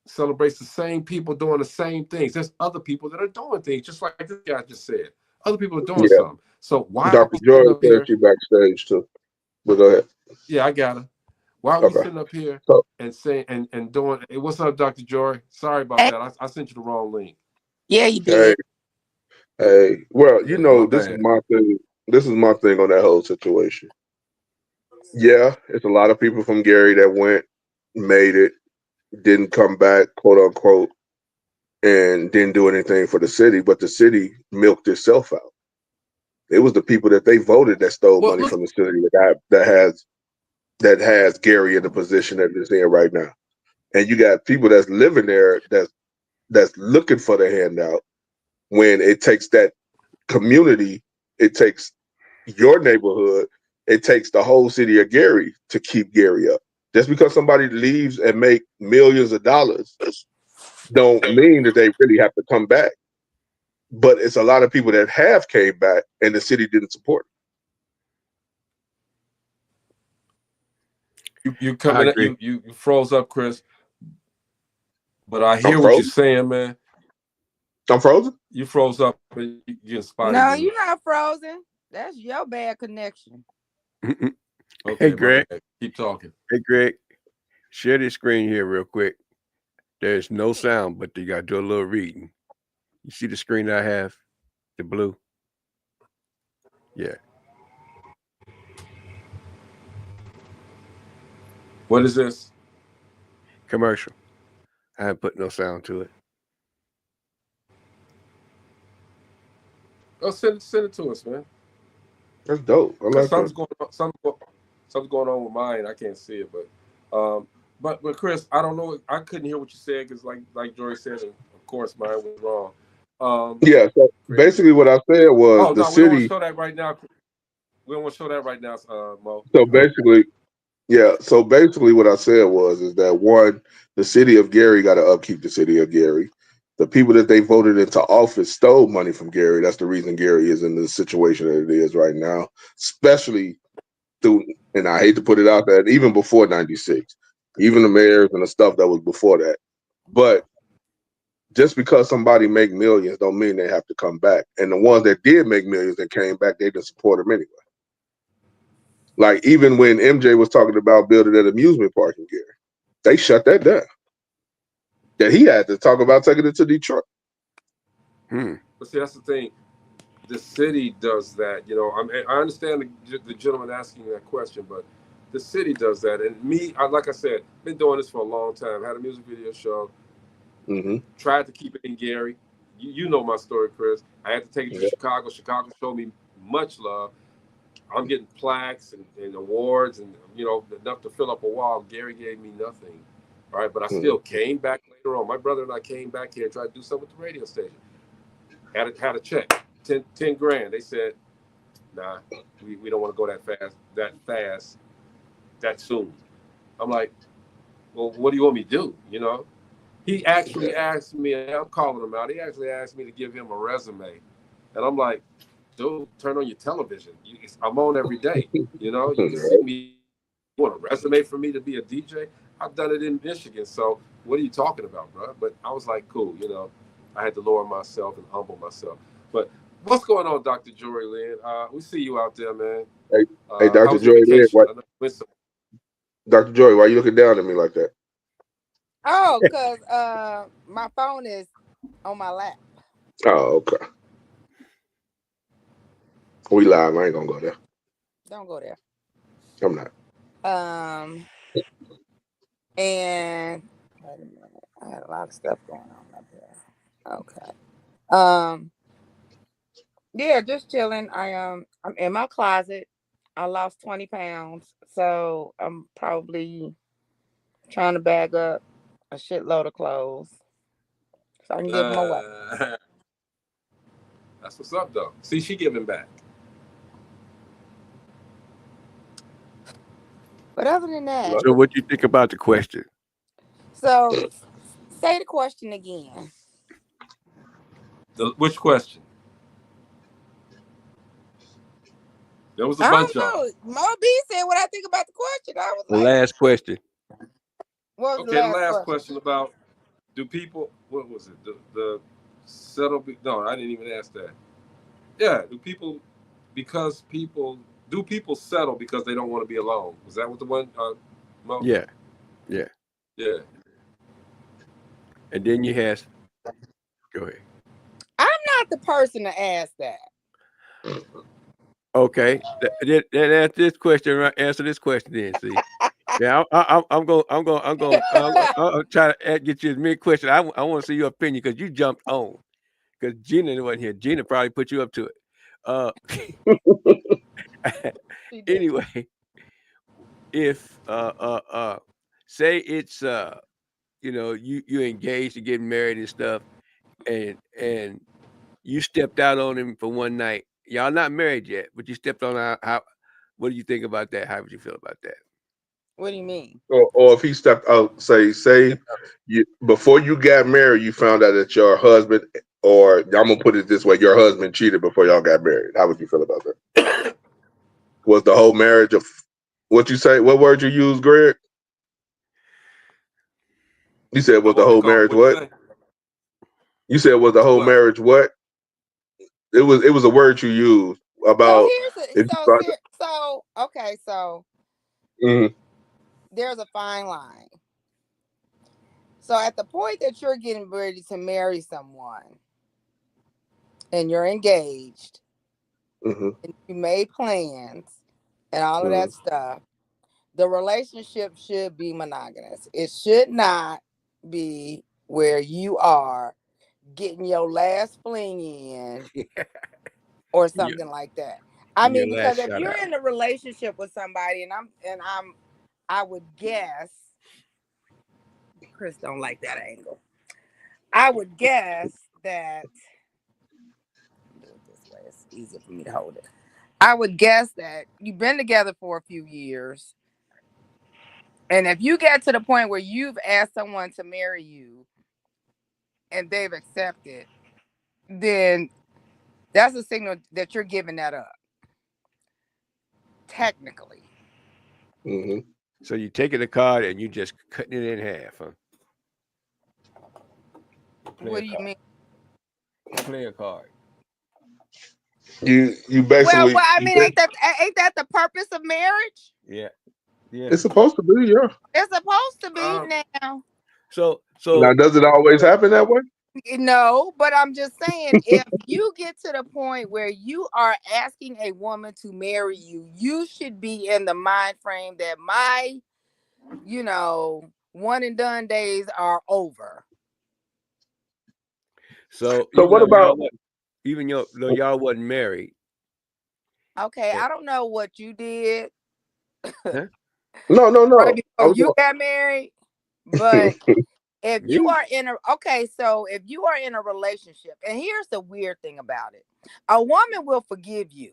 celebrates the same people doing the same things. There's other people that are doing things, just like this guy just said. Other people are doing Yeah. something. So why are Dr. we Joy sitting up said here? she backstage too. But go ahead. Yeah, I got her. Why are we Okay. sitting up here So and saying and doing? Hey, what's up, Dr. Joy? Sorry about that. I sent you the wrong link. Yeah, you hey, did. well, Yeah, my this is bad. my thing. This is my thing on that whole situation. Yeah, it's a lot of people from Gary that went, made it, didn't come back, quote unquote, and didn't do anything for the city, but the city milked itself out. It was the people that they voted that stole Well, money look, from the city that has Gary in the position that it's in right now. And you got people that's living there that's looking for the handout when it takes that community, it takes your neighborhood, it takes the whole city of Gary to keep Gary up. Just because somebody leaves and make millions of dollars don't mean that they really have to come back. But it's a lot of people that have came back and the city didn't support you I coming at agree. you froze up, Chris. But I them. I'm hear what you're frozen. saying, man. I'm frozen. You froze up, but you getting spotty, No, dude. you're not frozen. That's your bad connection. Hey, Okay, my Greg. bad. Keep talking. Hey, Greg. Share this screen here real quick. There's no sound, but you got to do a little reading. You see the screen I have? The blue? Yeah. What is this? Commercial. I haven't put no sound to it. Oh, send it to us, man. That's dope. I Cause like that. something's going on with mine. I can't see it, but Chris, I don't know. I couldn't hear what you said because like Jory said, and of course mine was wrong. Yeah. So Chris, basically, what I said was oh the no, we don't want to city. show that right now. We don't want to show that right now, Mo. So basically, yeah. So basically, what I said was is that one, the city of Gary got to upkeep the city of Gary. The people that they voted into office stole money from Gary. That's the reason Gary is in the situation that it is right now, especially through. And I hate to put it out there, even before '96, even the mayors and the stuff that was before that. But just because somebody make millions don't mean they have to come back. And the ones that did make millions and came back, they didn't support them anyway. Like even when MJ was talking about building an amusement park in Gary, they shut that down. That he had to talk about taking it to Detroit. But see, that's the thing. The city does that. You know, I understand the gentleman asking that question, but the city does that. And me, like I said, been doing this for a long time. Had a music video show. Mm-hmm. Tried to keep it in Gary. You know my story, Chris. I had to take it to Yeah. Chicago. Chicago showed me much love. I'm getting plaques and awards and enough to fill up a wall. Gary gave me nothing. All right, but I still came back later on. My brother and I came back here and tried to do something with the radio station. Had a check, 10 grand. They said, nah, we don't want to go that fast, that soon. I'm like, well, what do you want me to do? You know? He actually asked me, and I'm calling him out. He actually asked me to give him a resume. And I'm like, dude, turn on your television. I'm on every day. You can see me. You want a resume for me to be a DJ? I've done it in Michigan. So what are you talking about, bro? But I was like, cool. I had to lower myself and humble myself. But what's going on, Dr. Jory Lynn? We see you out there, man. Hey, How Dr. was your Joy, vacation? I know you went some- Dr. Joy, why you looking down at me like that? Oh, because my phone is on my lap. Oh, okay. We live. I ain't gonna go there. Don't go there. I'm not. And wait a minute. I had a lot of stuff going on up there. Okay. Yeah, just chilling. I'm in my closet. I lost 20 pounds, so I'm probably trying to bag up a shitload of clothes so I can give them away. That's what's up, though. See, she giving back. But other than that, So what you think about the question? so say the question again. Which question? There was a I bunch don't of them. know. Mo B said what I think about the question. I was The like, last question. what was Okay, the the last last question? question about do people, what was it? The settle, no, I didn't even ask that. Yeah, do people settle because they don't want to be alone? Was that what the one, Mo? Yeah. Yeah. And then you have. Go ahead. I'm not the person to ask that. Okay. Then answer this question. Right? Answer this question. Then see. Yeah, I'm going. I'm trying to get you as many questions. I want to see your opinion because you jumped on. Because Gina wasn't here. Gina probably put you up to it. Anyway, if say it's you're engaged to getting married and stuff, and you stepped out on him for one night. Y'all not married yet, but you stepped on how what do you think about that? How would you feel about that? What do you mean? Or if he stepped out, say you before you got married, you found out that your husband, or I'm gonna put it this way, your husband cheated before y'all got married. How would you feel about that? Was the whole marriage of what you say? What word you use, Greg? You said was the whole marriage what? You said was the whole marriage what? It was a word you used So about. Mhm. There's a fine line. So at the point that you're getting ready to marry someone and you're engaged, and you made plans and all of that stuff, the relationship should be monogamous. It should not be where you are getting your last fling in or something like that. I mean, because if you're in a relationship with somebody I would guess Chris don't like that angle. I would guess that do it this way. It's easier for me to hold it. I would guess that you've been together for a few years. And if you get to the point where you've asked someone to marry you and they've accepted, then that's a signal that you're giving that up. Technically. So you taking the card and you just cutting it in half, huh? What do you mean? Play a card. You basically. Well, I mean, ain't that the purpose of marriage? Yeah. It's supposed to be, yeah. It's supposed to be now. So now, does it always happen that way? No, but I'm just saying, if you get to the point where you are asking a woman to marry you, you should be in the mind frame that my, one and done days are over. So what about though y'all wasn't married? Okay, I don't know what you did. Huh? No. Right before you got married, but if you are if you are in a relationship, and here's the weird thing about it, a woman will forgive you.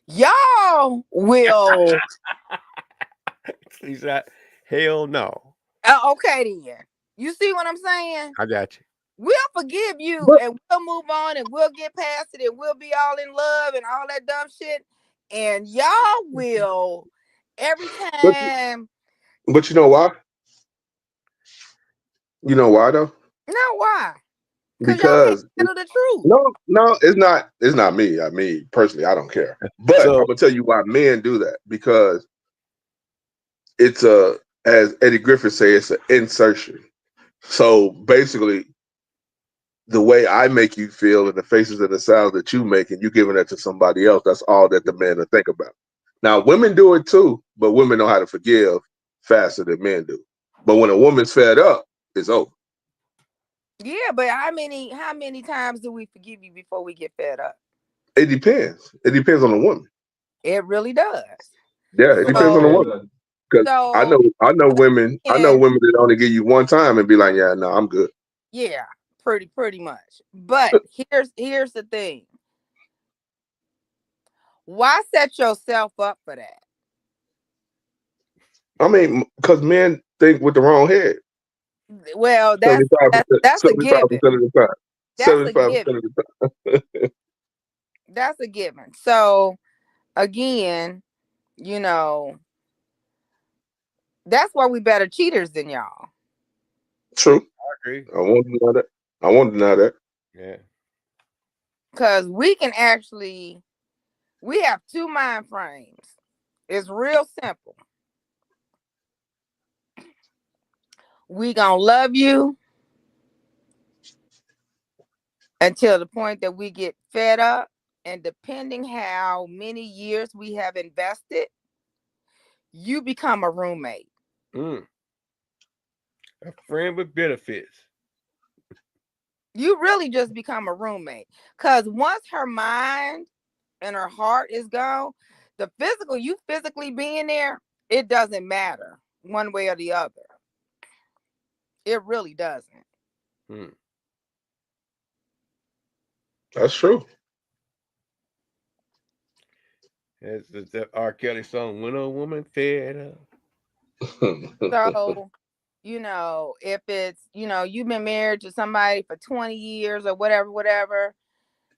Y'all will. He's like, hell no. Okay then. You see what I'm saying? I got you. We'll forgive you and we'll move on and we'll get past it and we'll be all in love and all that dumb shit. And y'all will every time. But you know why? You know why though? No, why? Because y'all can't handle the truth. No, it's not me. I mean, personally, I don't care. But I'm gonna tell you why men do that, because it's as Eddie Griffin say, it's an insertion. So basically, the way I make you feel and the faces and the sounds that you make, and you giving that to somebody else, that's all that the man will think about. Now, women do it too, but women know how to forgive faster than men do. But when a woman's fed up, it's over. Yeah, but how many times do we forgive you before we get fed up? It depends. It depends on the woman. It really does. Yeah, it depends on the woman. Because I know women that only give you one time and be like, yeah, no, I'm good. Yeah, pretty much. But here's the thing. Why set yourself up for that? I mean, because men think with the wrong head. Well, that's a given. Of the time. That's a 75% given. of the time. That's a given. So again, you know, that's why we better cheaters than y'all. True. I agree. I won't deny that. I won't deny that. Yeah. Because we have two mind frames. It's real simple. We gonna love you until the point that we get fed up, and depending how many years we have invested, you become a roommate. A friend with benefits. You really just become a roommate. Because once her mind and her heart is gone, the physical, you physically being there, it doesn't matter one way or the other. It really doesn't. That's true. It's that R. Kelly song, "When a Woman Fed Up." So, if it's, you've been married to somebody for 20 years or whatever,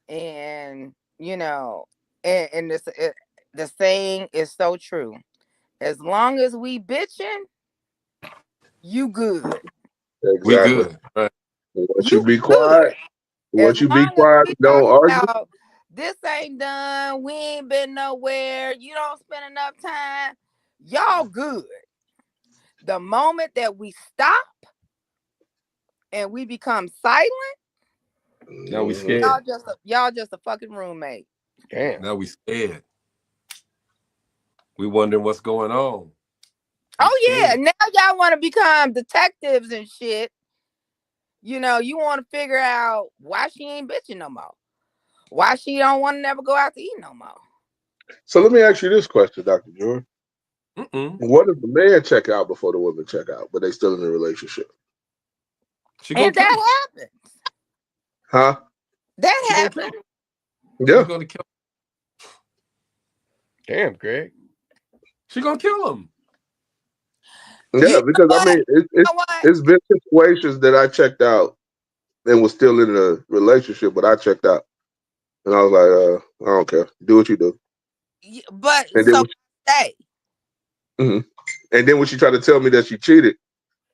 and, and the saying is so true. As long as we bitching, you good. Exactly. We good. Right. Once you be quiet, As once you be long as quiet, we don't talk argue. about this ain't done, we ain't been nowhere, you don't spend enough time, y'all good. The moment that we stop and we become silent, now we scared. Y'all just a fucking roommate. Damn. Now we scared. We wondering what's going on. Yeah, now y'all want to become detectives and shit. You want to figure out why she ain't bitching no more. Why she don't want to never go out to eat no more. So let me ask you this question, Dr. Jordan. What if the man check out before the woman check out, but they still in a relationship? And that happens. Huh? That happens. Yeah. She's gonna kill him. Damn, Greg. She's gonna kill him. Yeah, because I mean, it's been situations that I checked out and was still in a relationship, but I checked out, and I was like, I don't care. Do what you do. But and then stay. And then when she tried to tell me that she cheated,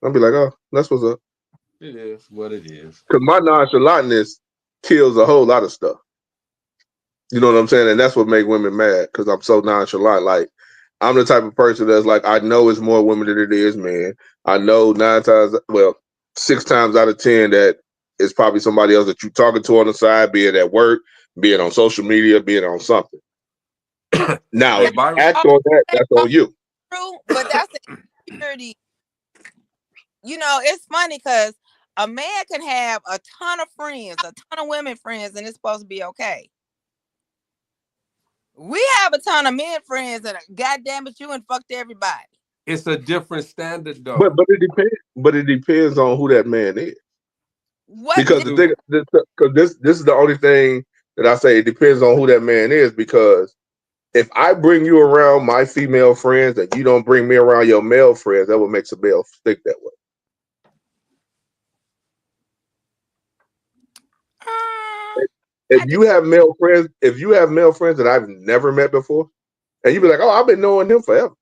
I'll be like, oh, that's what's up. It is what it is. Because my nonchalantness kills a whole lot of stuff. You know what I'm saying? And that's what make women mad, because I'm so nonchalant. Like, I'm the type of person that's like, I know it's more women than it is men. I know 6 times out of 10 that it's probably somebody else that you're talking to on the side, be it at work, be it on social media, be it on something. Now, if you act on that, that's on you. True, but that's the insecurity. It's funny because a man can have a ton of friends, a ton of women friends, and it's supposed to be okay. We have a ton of men friends that, goddamn it, you and fucked everybody. It's a different standard, though. But it depends. But it depends on who that man is. Because the thing, because this is the only thing that I say. It depends on who that man is. Because if I bring you around my female friends and you don't bring me around your male friends, that would make a male stick that way. If you have male friends that I've never met before, and you be like, "Oh, I've been knowing him forever,"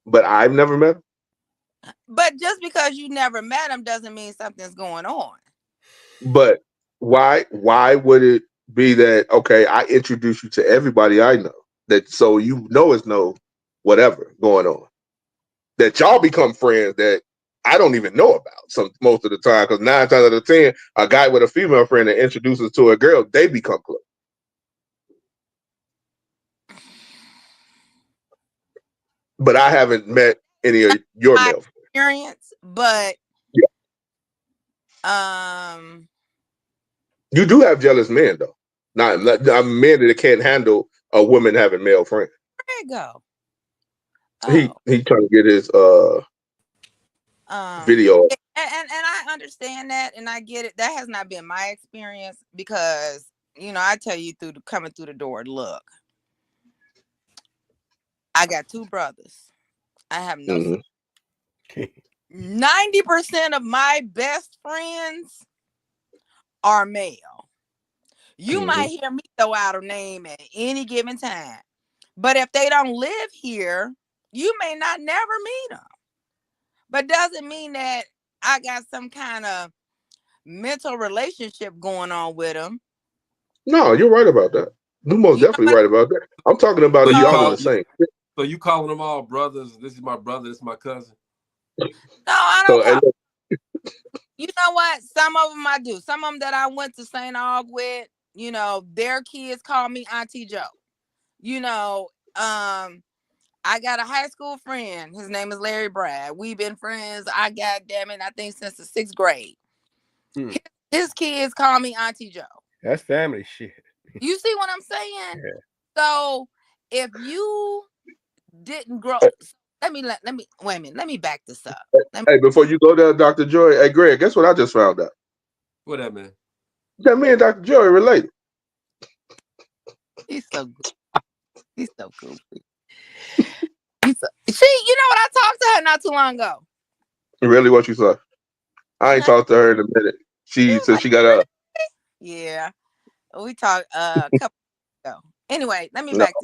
but I've never met him. But just because you never met him doesn't mean something's going on. But why would it be that, okay, I introduce you to everybody I know, that so it's no whatever going on, that y'all become friends that I don't even know about most of the time, because 9 times out of 10, a guy with a female friend that introduces to a girl, they become close. But I haven't met any of your male experience, but you do have jealous men, though. Not men that can't handle a woman having male friends. There you go. He trying to get his video. And I understand that, and I get it. That has not been my experience, because I tell you, coming through the door, look, I got 2 brothers. I have no 90% of my best friends are male. You might hear me throw out a name at any given time. But if they don't live here, you may not never meet them. But doesn't mean that I got some kind of mental relationship going on with them. No, you're right about that. You're most definitely right about that. I'm talking about if y'all in the same. So you calling them all brothers? This is my brother. This is my cousin. No, I don't. You know what? Some of them I do. Some of them that I went to St. Aug with, you know, their kids call me Auntie Joe. You know, I got a high school friend. His name is Larry Brad. We've been friends, I think since the 6th grade. His kids call me Auntie Joe. That's family shit. You see what I'm saying? Yeah. So if you didn't grow, let me wait a minute. Let me back this up. Hey, before you go there, Dr. Joy. Hey, Greg, guess what I just found out? What that man? That me and Dr. Joy related. He's so good. He's so goofy. See, you know what? I talked to her not too long ago. Really, what you saw? I ain't talked to her in a minute. She said she got a. Yeah, we talked a couple ago. Anyway, let me back.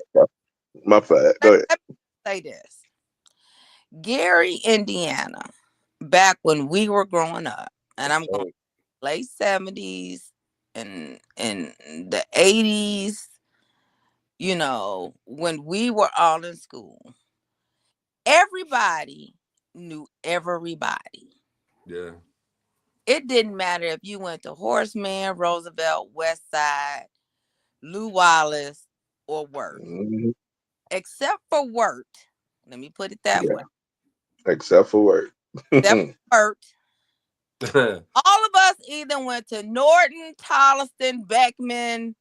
My bad. Go ahead. Let me say this. Gary, Indiana, back when we were growing up, and I'm going late 70s and the 80s, you know, when we were all in school, everybody knew everybody. Yeah. It didn't matter if you went to Horseman, Roosevelt, West Side, Lew Wallace, or Wirt. Except for Wirt. Let me put it that way. Except for Wirt. Except for Wirt. All of us either went to Norton, Tolliston, Beckman.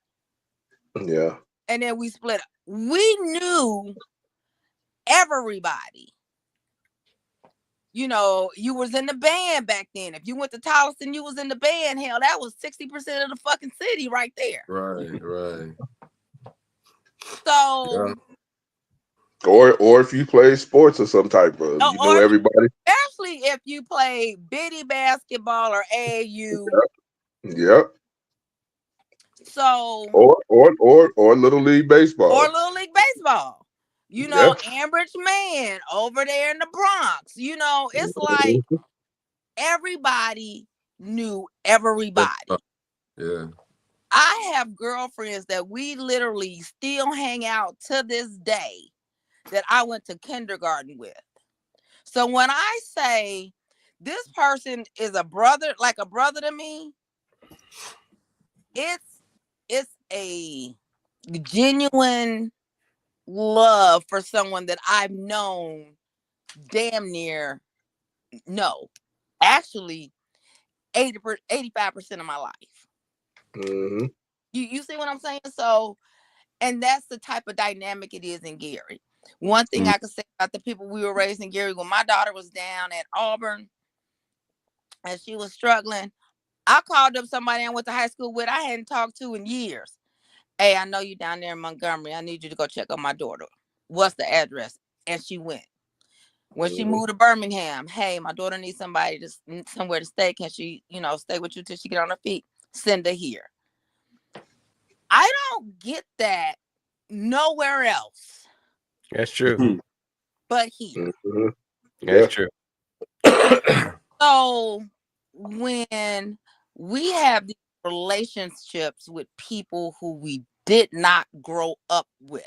Yeah. And then we split up. We knew everybody. You know, you was in the band back then. If you went to Tolliston, you was in the band. Hell, that was 60% of the fucking city right there. Right. So, or if you play sports or some type of, you know everybody. Especially if you play bitty basketball or AAU. Yep. So, or Little League baseball. Or Little League baseball. You know, Ambridge Man over there in the Bronx. You know, it's like everybody knew everybody. Yeah. I have girlfriends that we literally still hang out to this day that I went to kindergarten with. So when I say this person is a brother, like a brother to me, it's a genuine love for someone that I've known damn near, actually 85% of my life. Mm-hmm. You see what I'm saying? So, and that's the type of dynamic it is in Gary. One thing I could say about the people we were raised in Gary, when my daughter was down at Auburn and she was struggling, I called up somebody I went to high school with I hadn't talked to in years. Hey, I know you down there in Montgomery. I need you to go check on my daughter. What's the address? And she went. When she moved to Birmingham, hey, my daughter needs somewhere to stay. Can she, stay with you till she get on her feet? Send her here. I don't get that nowhere else. That's true. But here. That's true. So when we have these relationships with people who we did not grow up with,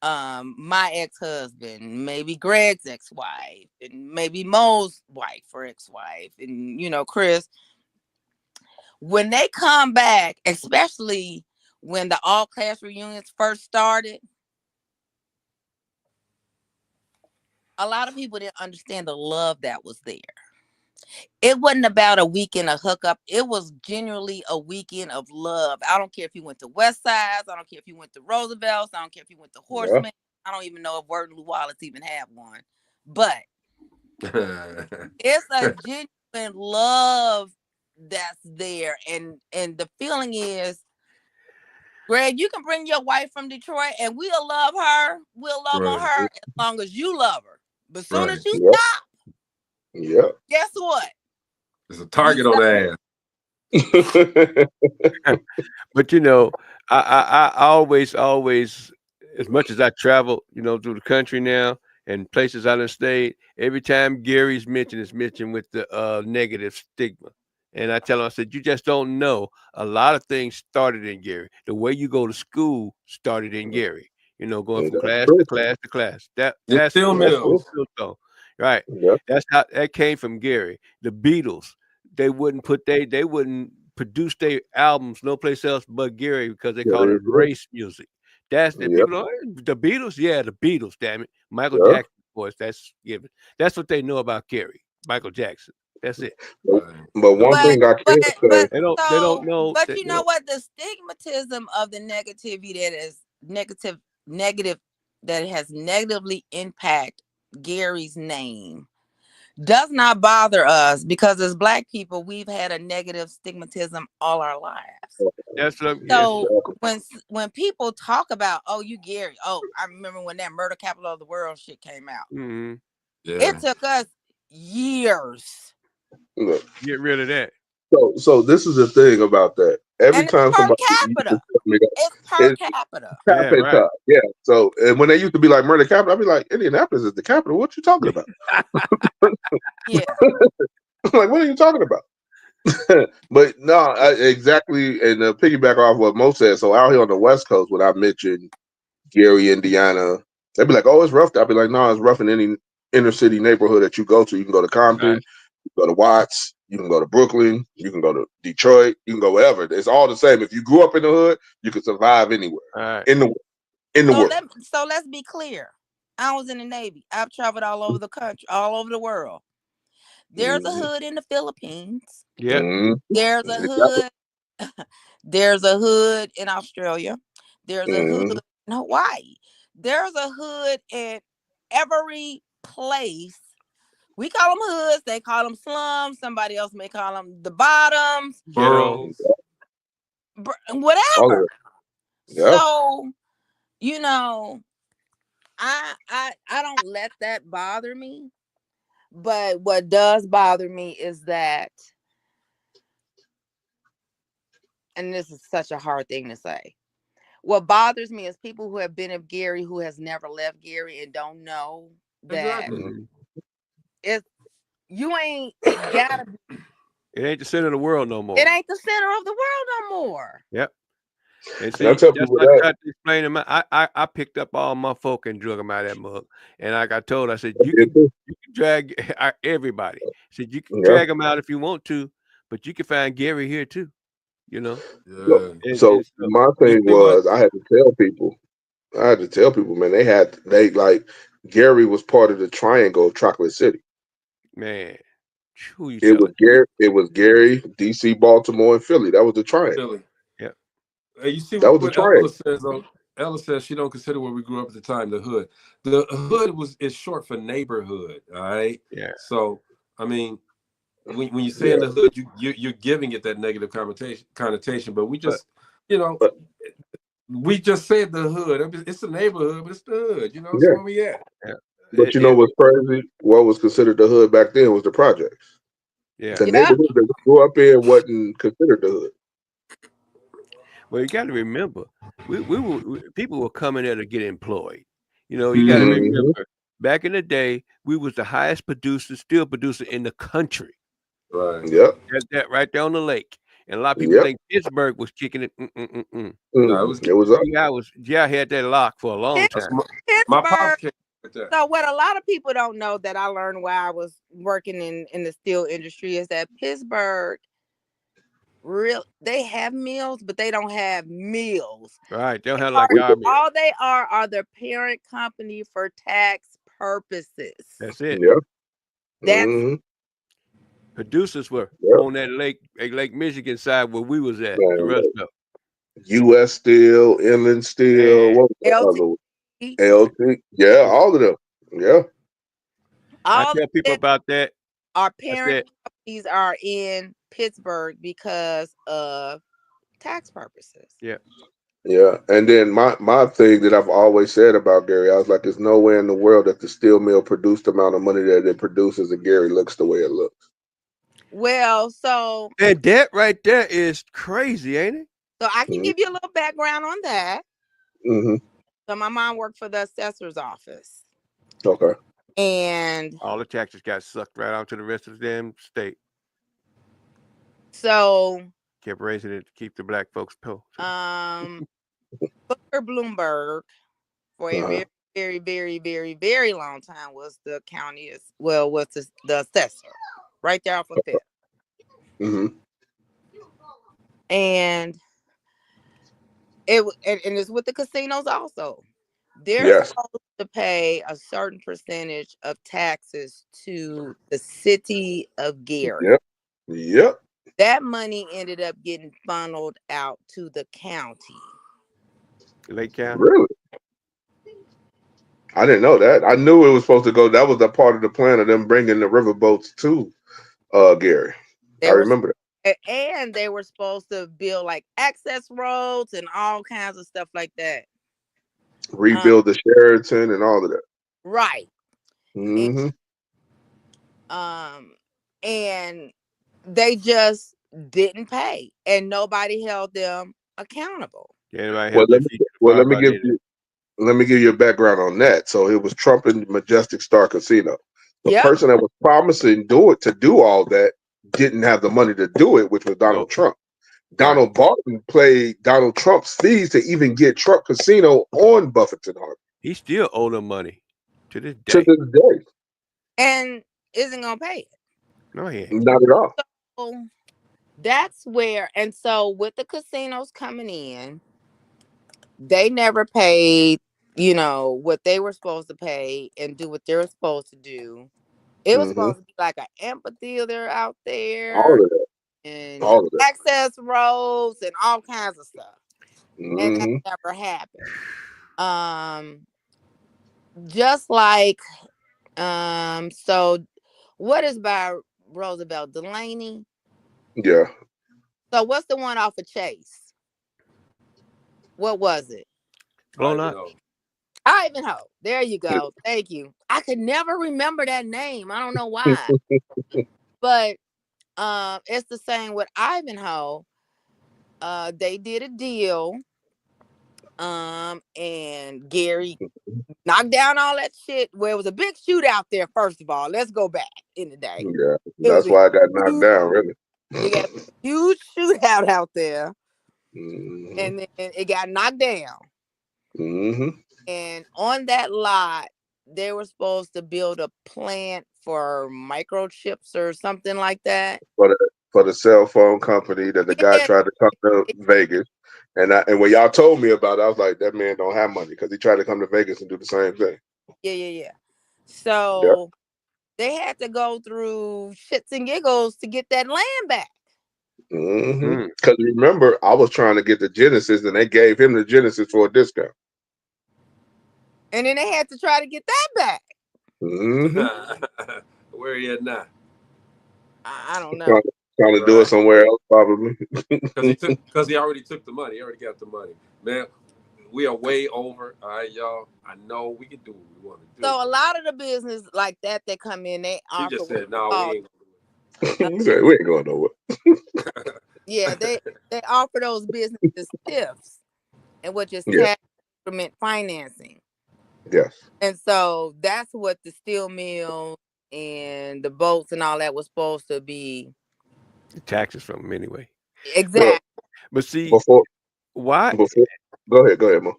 my ex-husband, maybe Greg's ex-wife, and maybe Mo's wife or ex-wife, and Chris, when they come back, especially when the all-class reunions first started, a lot of people didn't understand the love that was there. It wasn't about a weekend of hookup. It was genuinely a weekend of love. I don't care if you went to West Sides. I don't care if you went to Roosevelt's. I don't care if you went to Horseman. I don't even know if Word and Lew Wallace even have one. But it's a genuine love that's there. And the feeling is, Greg, you can bring your wife from Detroit and we'll love her. We'll love on her as long as you love her. But as soon as you stop, guess what? There's a target on the ass. But you know, I always, as much as I travel, you know, through the country now and places I done stayed, every time Gary's mentioned, it's mentioned with the negative stigma. And I tell him, I said, you just don't know. A lot of things started in Gary. The way you go to school started in Gary. You know, going from That's class to true. class to class. The That's steel That's what true. mills. still go. Right. Yeah. That's how that came from Gary. The Beatles, they wouldn't produce their albums no place else but Gary because they called Gary it is good. race music. That's that Yep. people are the Beatles. Yeah, the Beatles. Damn it, Michael Yeah. Jackson, of course. That's given. That's what they know about Gary, Michael Jackson. That's it. But, Right. but one But thing I can say, They don't know. but They you know don't. what? The stigmatism of the negativity that is negative that has negatively impact Gary's name does not bother us because as Black people, we've had a negative stigmatism all our lives. That's what. Yes. So when people talk about, oh, you Gary, oh, I remember when that murder capital of the world shit came out. Mm-hmm. Yeah. It took us years. look, Get rid of that. so this is the thing about that. Every And it's time per somebody used to capita. tell me that, It's per it's capita. Yeah. Right. capita. Yeah. So and when they used to be like murder capital, I'd be like, Indianapolis is the capital. What you talking about? Yeah. Like, what are you talking about? But no, exactly. And to piggyback off what Mo said, so out here on the West Coast, when I mentioned Gary, Indiana, they'd be like, "Oh, it's rough." I'd be like, "No, it's rough in any inner city neighborhood that you go to. You can go to Compton, Right. you can go to Watts, you can go to Brooklyn, you can go to Detroit, you can go wherever. It's all the same. If you grew up in the hood, you can survive anywhere Right. in the world." So let's be clear. I was in the Navy. I've traveled all over the country, all over the world. There's a hood in the Philippines. Yeah. There's a hood. There's a hood in Australia. There's a hood in Hawaii. There's a hood in every place. We call them hoods. They call them slums. Somebody else may call them the bottoms. Boroughs. Whatever. Yeah. So, you know, I don't let that bother me. But what does bother me is that, and this is such a hard thing to say, what bothers me is people who have been of Gary who has never left Gary and don't know that it's you ain't gotta be, It ain't the center of the world no more. it ain't the center of the world no more. Yep. And I see, tell that's people what I that tried to explain to my. I picked up all my folk and drug them out of that mug. And like I told, I said you can drag everybody. I said you can drag them out if you want to, but you can find Gary here too. You know. Yeah. So my thing was, I had to tell people, man, they like Gary was part of the triangle of Chocolate City. Man, who you It telling? was Gary, DC, Baltimore, and Philly. That was the triangle. Philly. Yeah. Hey, you see That was the what triangle. Ella says though? Ella says she don't consider where we grew up at the time the hood. The hood is short for neighborhood. All right. Yeah. So I mean, when you say in the hood, you're giving it that negative connotation. But we just, we just said the hood. It's the neighborhood, but it's the hood. You know, it's where we at. Yeah. But you know what's crazy? What was considered the hood back then was the projects. Yeah. The neighborhood that we grew up in wasn't considered the hood. Well, you got to remember, people were coming there to get employed. You know, you got to remember, back in the day, we was the highest still producer in the country. Right. Yep. That right there on the lake. And a lot of people think Pittsburgh was kicking it. No, it was up. I had that lock for a long time. My pops came with that. So what a lot of people don't know that I learned while I was working in the steel industry is that Pittsburgh they have mills, but they don't have meals. Right. They don't have like our mills. All they are the parent company for tax purposes. That's it. Yeah. That's producers were on that Lake Michigan side where we was at. Man, the rest of U.S. Steel, Inland Steel, what was LT. Yeah, all of them. Yeah. I tell people about that. Our parent companies are in Pittsburgh because of tax purposes. Yeah. Yeah. And then my thing that I've always said about Gary, I was like, there's nowhere in the world that the steel mill produced the amount of money that it produces and Gary looks the way it looks. Well, so And that right there is crazy, ain't it? I can give you a little background on that. Mm-hmm. So my mom worked for the assessor's office. Okay. And all the taxes got sucked right out to the rest of the damn state. So kept raising it to keep the black folks poor. Booker Bloomberg for a very, very, very, very, very long time was the was the assessor right there off of Fifth. Mm-hmm. And it's with the casinos also. They're supposed to pay a certain percentage of taxes to the city of Gary. Yep. That money ended up getting funneled out to the county. Lake County? Really? I didn't know that. I knew it was supposed to go. That was a part of the plan of them bringing the riverboats to Gary. I remember that. And they were supposed to build like access roads and all kinds of stuff like that. Rebuild the Sheraton and all of that. Right. Mm-hmm. And they just didn't pay, and nobody held them accountable. Well, let me give you a background on that. So it was Trump and Majestic Star Casino. The person that was promising to do all that didn't have the money to do it, which was Donald Trump. Donald Barton paid Donald Trump's fees to even get Trump Casino on Buffington Harbor. He still owe them money to this day. To this day. And isn't gonna pay it. No, he ain't. Not at all. So that's where, and so with the casinos coming in, they never paid, what they were supposed to pay and do what they were supposed to do. It was supposed to be like an amphitheater out there. All of that. And access roads and all kinds of stuff. And that never happened. Just like, so what is by Roosevelt? Delaney? Yeah. So what's the one off of Chase? What was it? Ivanhoe. There you go. Thank you. I could never remember that name. I don't know why. But it's the same with Ivanhoe. They did a deal. And Gary knocked down all that shit. Well, it was a big shootout there, first of all. Let's go back in the day. Yeah, that's why I got knocked down, really. You got a huge shootout out there. And then it got knocked down. And on that lot, they were supposed to build a plant for microchips or something like that. For the cell phone company that the guy tried to come to Vegas. And when y'all told me about it, I was like, that man don't have money because he tried to come to Vegas and do the same thing. Yeah. So they had to go through shits and giggles to get that land back. Because remember, I was trying to get the Genesis and they gave him the Genesis for a discount. And then they had to try to get that back. Where are you at now? I don't know. Trying to do it somewhere else, probably. Because he already took the money. He already got the money. Man, we are way over. All right, y'all. I know we can do what we want to do. So a lot of the business like that come in, they offer. She just said, no, we ain't going to do it. We ain't going nowhere. Yeah, they offer those businesses tips, and which is tax increment financing. Yes. And so that's what the steel mill and the boats and all that was supposed to be. Taxes from them anyway. Exactly. But see, why? Go ahead, Mo.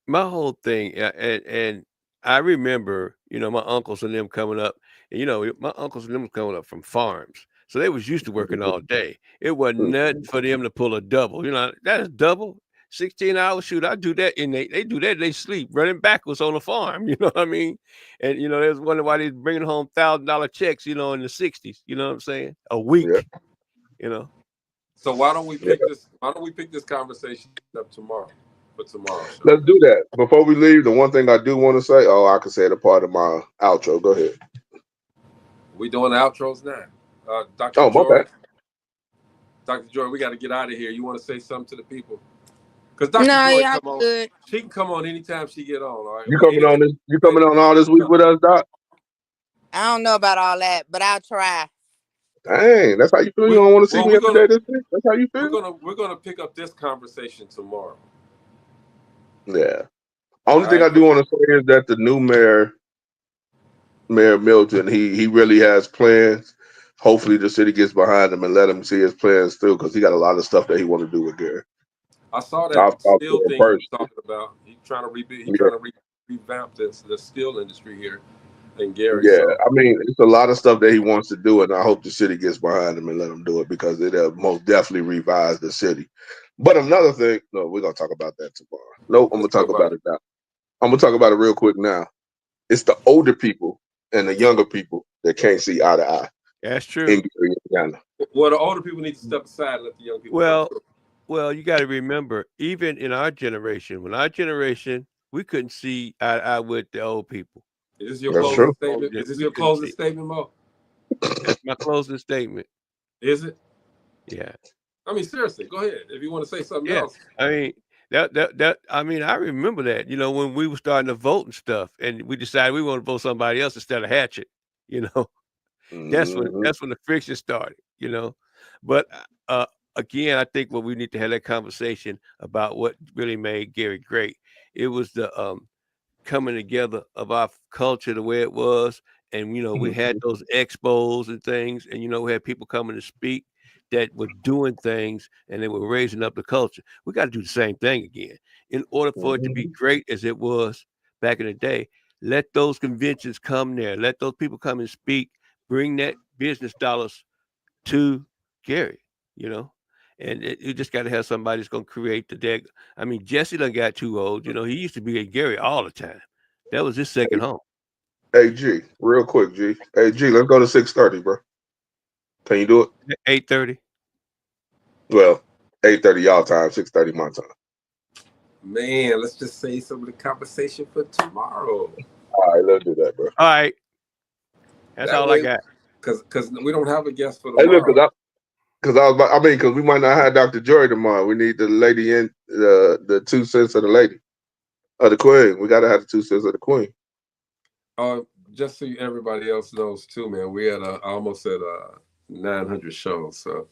My whole thing, and I remember, my uncles and them coming up, and my uncles and them coming up from farms, so they was used to working all day. It wasn't nothing for them to pull a double. That is double. 16-hour shoot. I do that, and they do that. They sleep running backwards on the farm. You know what I mean? And they was wondering why they bringing home $1,000 checks. In the 60s. You know what I'm saying? A week. So why don't we pick this? Why don't we pick this conversation up tomorrow? For tomorrow's show? Let's do that. Before we leave, the one thing I do want to say. I can say it a part of my outro. Go ahead. We doing the outros now. Dr. Jordan. Dr. Jordan, we got to get out of here. You want to say something to the people? Because Dr. Jordan come on. She can come on anytime she get on. All right. You coming on this? You coming on all this week with us, Doc? I don't know about all that, but I'll try. Dang, that's how you feel. You don't want to see me every day this week. That's how you feel. We're gonna pick up this conversation tomorrow. Yeah. Only thing I do want to say is that the new mayor, Mayor Milton, he really has plans. Hopefully, the city gets behind him and let him see his plans through, because he got a lot of stuff that he want to do with Gary. I saw that I've talked steel to him thing first. he's talking about. He's trying to rebuild. He's trying to revamp the steel industry here in Gary. Yeah, So. I mean, it's a lot of stuff that he wants to do, and I hope the city gets behind him and let him do it, because it'll most definitely revise the city. But another thing, no, we're gonna talk about that tomorrow. Nope, I'm gonna talk about it now. I'm gonna talk about it real quick now. It's the older people and the younger people that can't see eye to eye. That's true. In Gary, Indiana. Well, the older people need to step aside and let the young people. Well, you got to remember, even in our generation, we couldn't see eye to eye with the old people. Is this your closing statement? Is this your closing statement, Mo? That's my closing statement. Is it? Yeah. I mean, seriously, go ahead if you want to say something else. I mean, I mean, I remember that, when we were starting to vote and stuff, and we decided we want to vote somebody else instead of Hatchet, That's when the friction started, But again, I think what we need to have that conversation about what really made Gary great. It was the coming together of our culture the way it was. And, we had those expos and things, and, we had people coming to speak that were doing things, and they were raising up the culture. We got to do the same thing again. In order for it to be great as it was back in the day, let those conventions come there. Let those people come and speak, bring that business dollars to Gary, and you just got to have somebody that's going to create the deck. I mean, Jesse done got too old. He used to be at Gary all the time. That was his second home. Hey, G, real quick, G. Hey, G, let's go to 6:30, bro. Can you do it? 8:30. Well, 8:30 y'all time, 6:30 my time. Man, let's just say some of the conversation for tomorrow. All right, let's do that, bro. All right. That's all I got. Because we don't have a guest for tomorrow. Hey, look, because we might not have Dr. Joy tomorrow. We need the lady in the 2 cents of the lady, of the queen. We got to have the 2 cents of the queen. Just so everybody else knows too, man, we had almost at 900 shows. So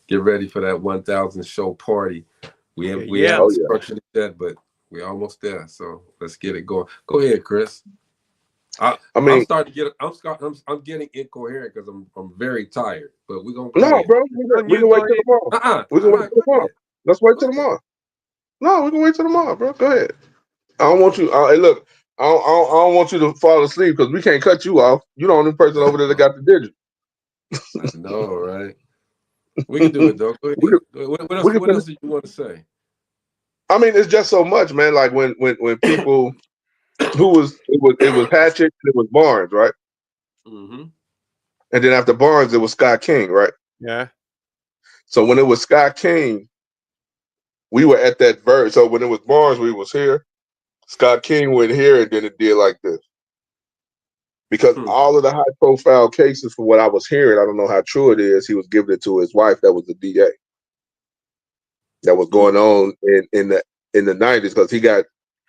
get ready for that 1,000 show party. We haven't structured it yet, but we're almost there. So let's get it going. Go ahead, Chris. I'm starting to get. I'm getting incoherent because I'm very tired. But we're gonna. No, bro. We can wait till tomorrow. We can wait till tomorrow. Let's wait till tomorrow. No, we can wait till tomorrow, bro. Go ahead. I don't want you. Hey, look. I don't want you to fall asleep, because we can't cut you off. You're the only person over there that got the digit. I know, right? We can do it, though. Go ahead. What else do you want to say? I mean, it's just so much, man. Like when people, it was Hatchet and it was Barnes, right? Mm-hmm. And then after Barnes, it was Scott King, right? Yeah. So when it was Scott King, we were at that verge. So when it was Barnes, we was here. Scott King went here, and then it did like this. Because all of the high-profile cases, from what I was hearing, I don't know how true it is, he was giving it to his wife that was the DA. That was going on in the 90s, because he got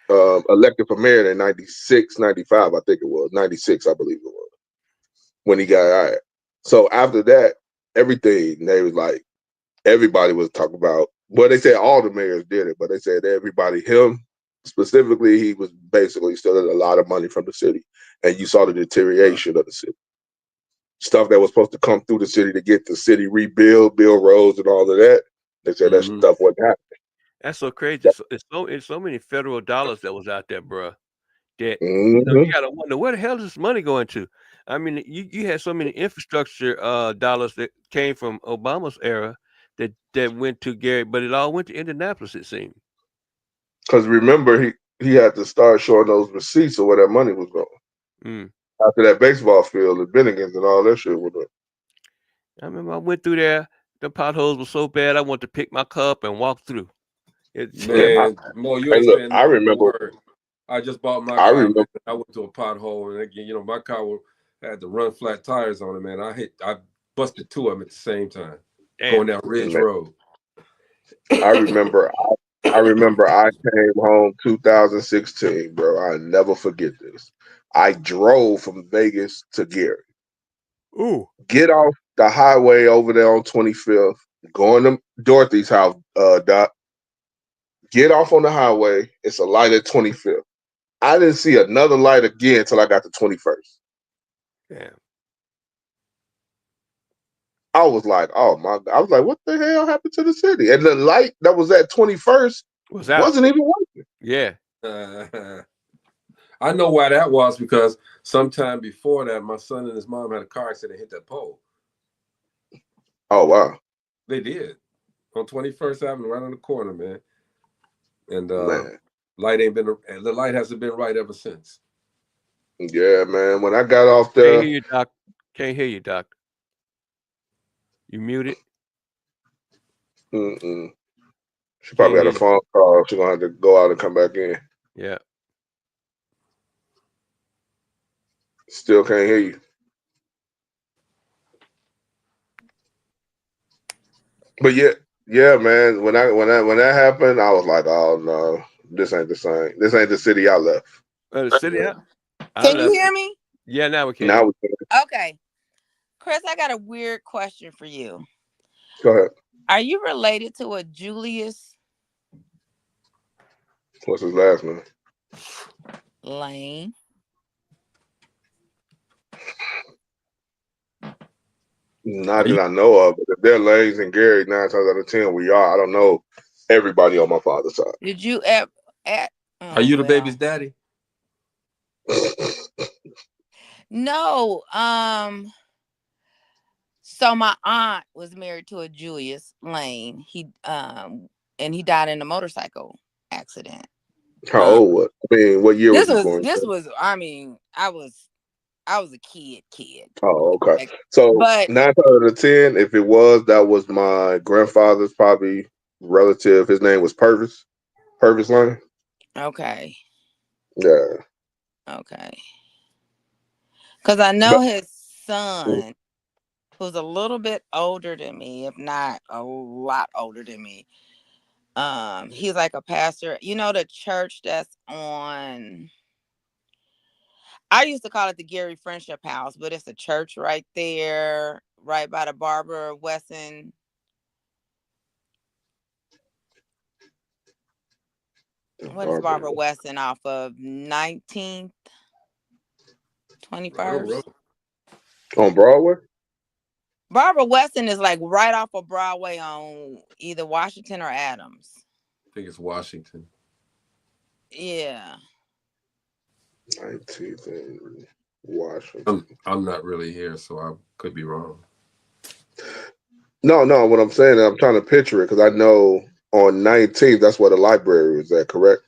elected for mayor in 96, 95, I think it was. 96, I believe it was, when he got hired. So after that, everybody was talking about, well, they said all the mayors did it, but they said everybody, him specifically, he was basically stealing a lot of money from the city. And you saw the deterioration of the city. Stuff that was supposed to come through the city to get the city rebuild, build roads and all of that. They said that stuff wasn't happening. That's so crazy. It's so many federal dollars that was out there, bro. That you gotta wonder, where the hell is this money going to? I mean, you had so many infrastructure dollars that came from Obama's era that went to Gary, but it all went to Indianapolis, it seemed. Because remember, he had to start showing those receipts of where that money was going. After that baseball field, the Bennigan's and all that shit was up. I remember I went through there. The potholes were so bad, I wanted to pick my car up and walk through. Man, Mo, you understand? I remember. I just bought my car. Man, I went to a pothole, and again, my car had to run flat tires on it. Man, I busted 2 of them at the same time. Damn. Going down Ridge Road. I remember. I came home 2016, bro. I never forget this. I drove from Vegas to Gary. Ooh. Get off the highway over there on 25th, going to Dorothy's house, Doc. Get off on the highway. It's a light at 25th. I didn't see another light again until I got to 21st. Damn. I was like, oh my God. I was like, what the hell happened to the city? And the light that was at 21st wasn't even working. Yeah. I know why that was, because sometime before that, my son and his mom had a car accident and hit that pole. Oh, wow. They did. On 21st Avenue, right on the corner, man. And Man. the light hasn't been right ever since. Yeah, man. When I got off there. Can't hear you, Doc. Can't hear you, Doc. You muted? She probably got a phone call. She's going to have to go out and come back in. Yeah. Still can't hear you. But yeah, man. When that happened, I was like, oh no, this ain't the same. This ain't the city I left. The city Can you hear me? Yeah, now we can. Now we can. Okay. Chris, I got a weird question for you. Go ahead. Are you related to a Julius What's his last name? Lane? Not that I know of, but if they're Lanes and Gary, 9 times out of 10, we are. I don't know everybody on my father's side. Did you ever? Are you the baby's daddy? No. So my aunt was married to a Julius Lane. He and he died in a motorcycle accident. How old was? I mean, what year was he born? This was. I mean, I was a kid. Oh, okay. So but 9 times out of 10, if it was, that was my grandfather's probably relative. His name was Purvis Lane. Okay. Yeah. Okay. Because I know his son, who's a little bit older than me, if not a lot older than me. He's like a pastor. You know the church that's on. I used to call it the Gary Friendship House, but it's a church right there, right by the Barbara Wesson. What is Barbara Wesson off of 19th, 21st? On Broadway? Barbara Weston is like right off of Broadway on either Washington or Adams. I think it's Washington. Yeah. 19th and Washington. I'm not really here, so I could be wrong. No. What I'm saying, I'm trying to picture it because I know on 19th, that's where the library was at, correct?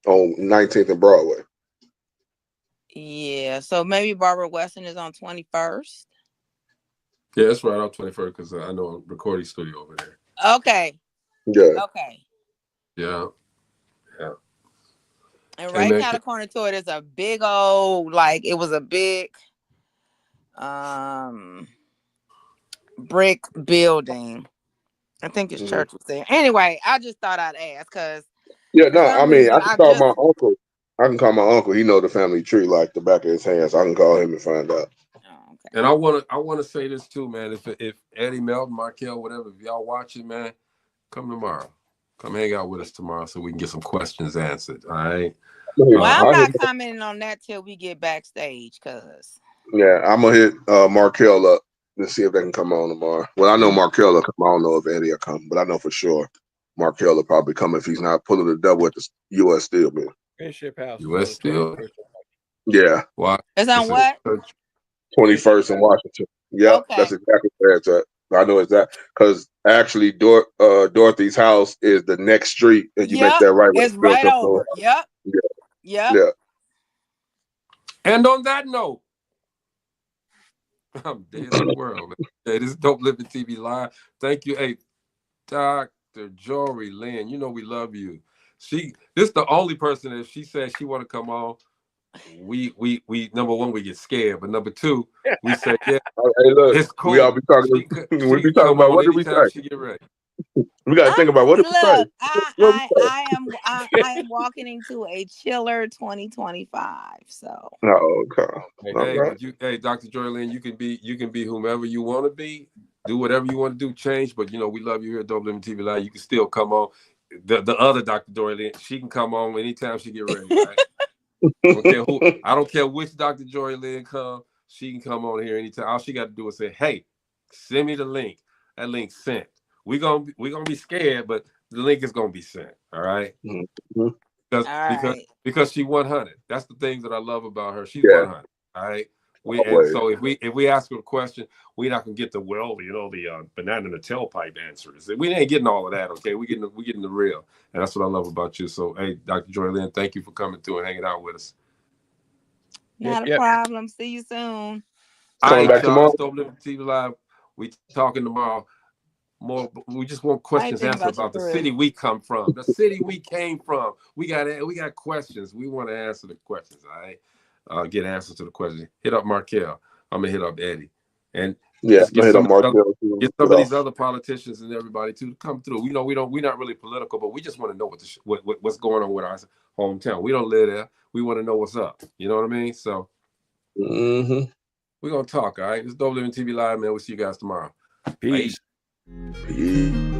On 19th and Broadway. Yeah. So maybe Barbara Weston is on 21st. Yeah, that's right on 21st because I know a recording studio over there. Okay. Yeah. Okay. Yeah. And right kind of corner to it is a big old, like it was a big brick building. I think his church was there. Anyway, I just thought I'd ask because I mean, I can call my uncle. I can call my uncle. He know the family tree like the back of his hand, so I can call him and find out. Oh, okay. And I want to say this too, man. If Eddie, Melton, Markel, whatever, if y'all watching, man, come tomorrow. Come hang out with us tomorrow so we can get some questions answered. All right. Well, I'm not commenting on that till we get backstage, cause. Yeah, I'm gonna hit Markel up and see if they can come on tomorrow. Well, I know Markel will come. I don't know if Eddie will come, but I know for sure Markel will probably come if he's not pulling the double at the U.S. Steel bill. Friendship House. U.S. Steel. Yeah. Why? It's on what? 21st in Washington. Yeah, okay. That's exactly where it's at. I know it's that because actually Dorothy's house is the next street, and you make that right. It's right over. Yep. Yeah. And on that note, I'm dead in the world. Man. Hey, this is Dope Living TV Live. Thank you. Hey, Dr. Jory Lynn, you know we love you. This is the only person that if she says she want to come on, we number one, we get scared, but number two, we say, yeah, hey, look, it's cool. We all be talking. We be talking about what did we say? She get ready. We got to think about what did we say? Look, I am walking into a chiller 2025. So. Oh, okay. Hey, Dr. Joy Lynn, you can be whomever you want to be. Do whatever you want to do, change. But we love you here at Dope Living TV Live. You can still come on. The other Dr. Joy Lynn, she can come on anytime she get ready. Right? I don't care which Dr. Joy Lynn come. She can come on here anytime. All she got to do is say, "Hey, send me the link." That link sent. We gonna be scared, but the link is gonna be sent. All right. Mm-hmm. Because she 100. That's the things that I love about her. She's 100. All right. And so if we ask her a question, we're not gonna get the banana in the tailpipe answers. We ain't getting all of that. Okay, we getting the real, and that's what I love about you. So hey, Dr. Joy Lynn, thank you for coming through and hanging out with us. Not a problem. See you soon. All right, back tomorrow. Dope Living TV Live. We talking tomorrow. More. We just want questions answered about the city we come from, the city we came from. We got questions. We want to answer the questions. All right. Get answers to the questions. Hit up Markel. I'm gonna hit up Eddie, and get some of these other politicians and everybody to come through. We're not really political, but we just want to know what's going on with our hometown. We don't live there. We want to know what's up. You know what I mean? So we're gonna talk. All right. It's Dope Living TV Live, man. We'll see you guys tomorrow. Peace. Peace.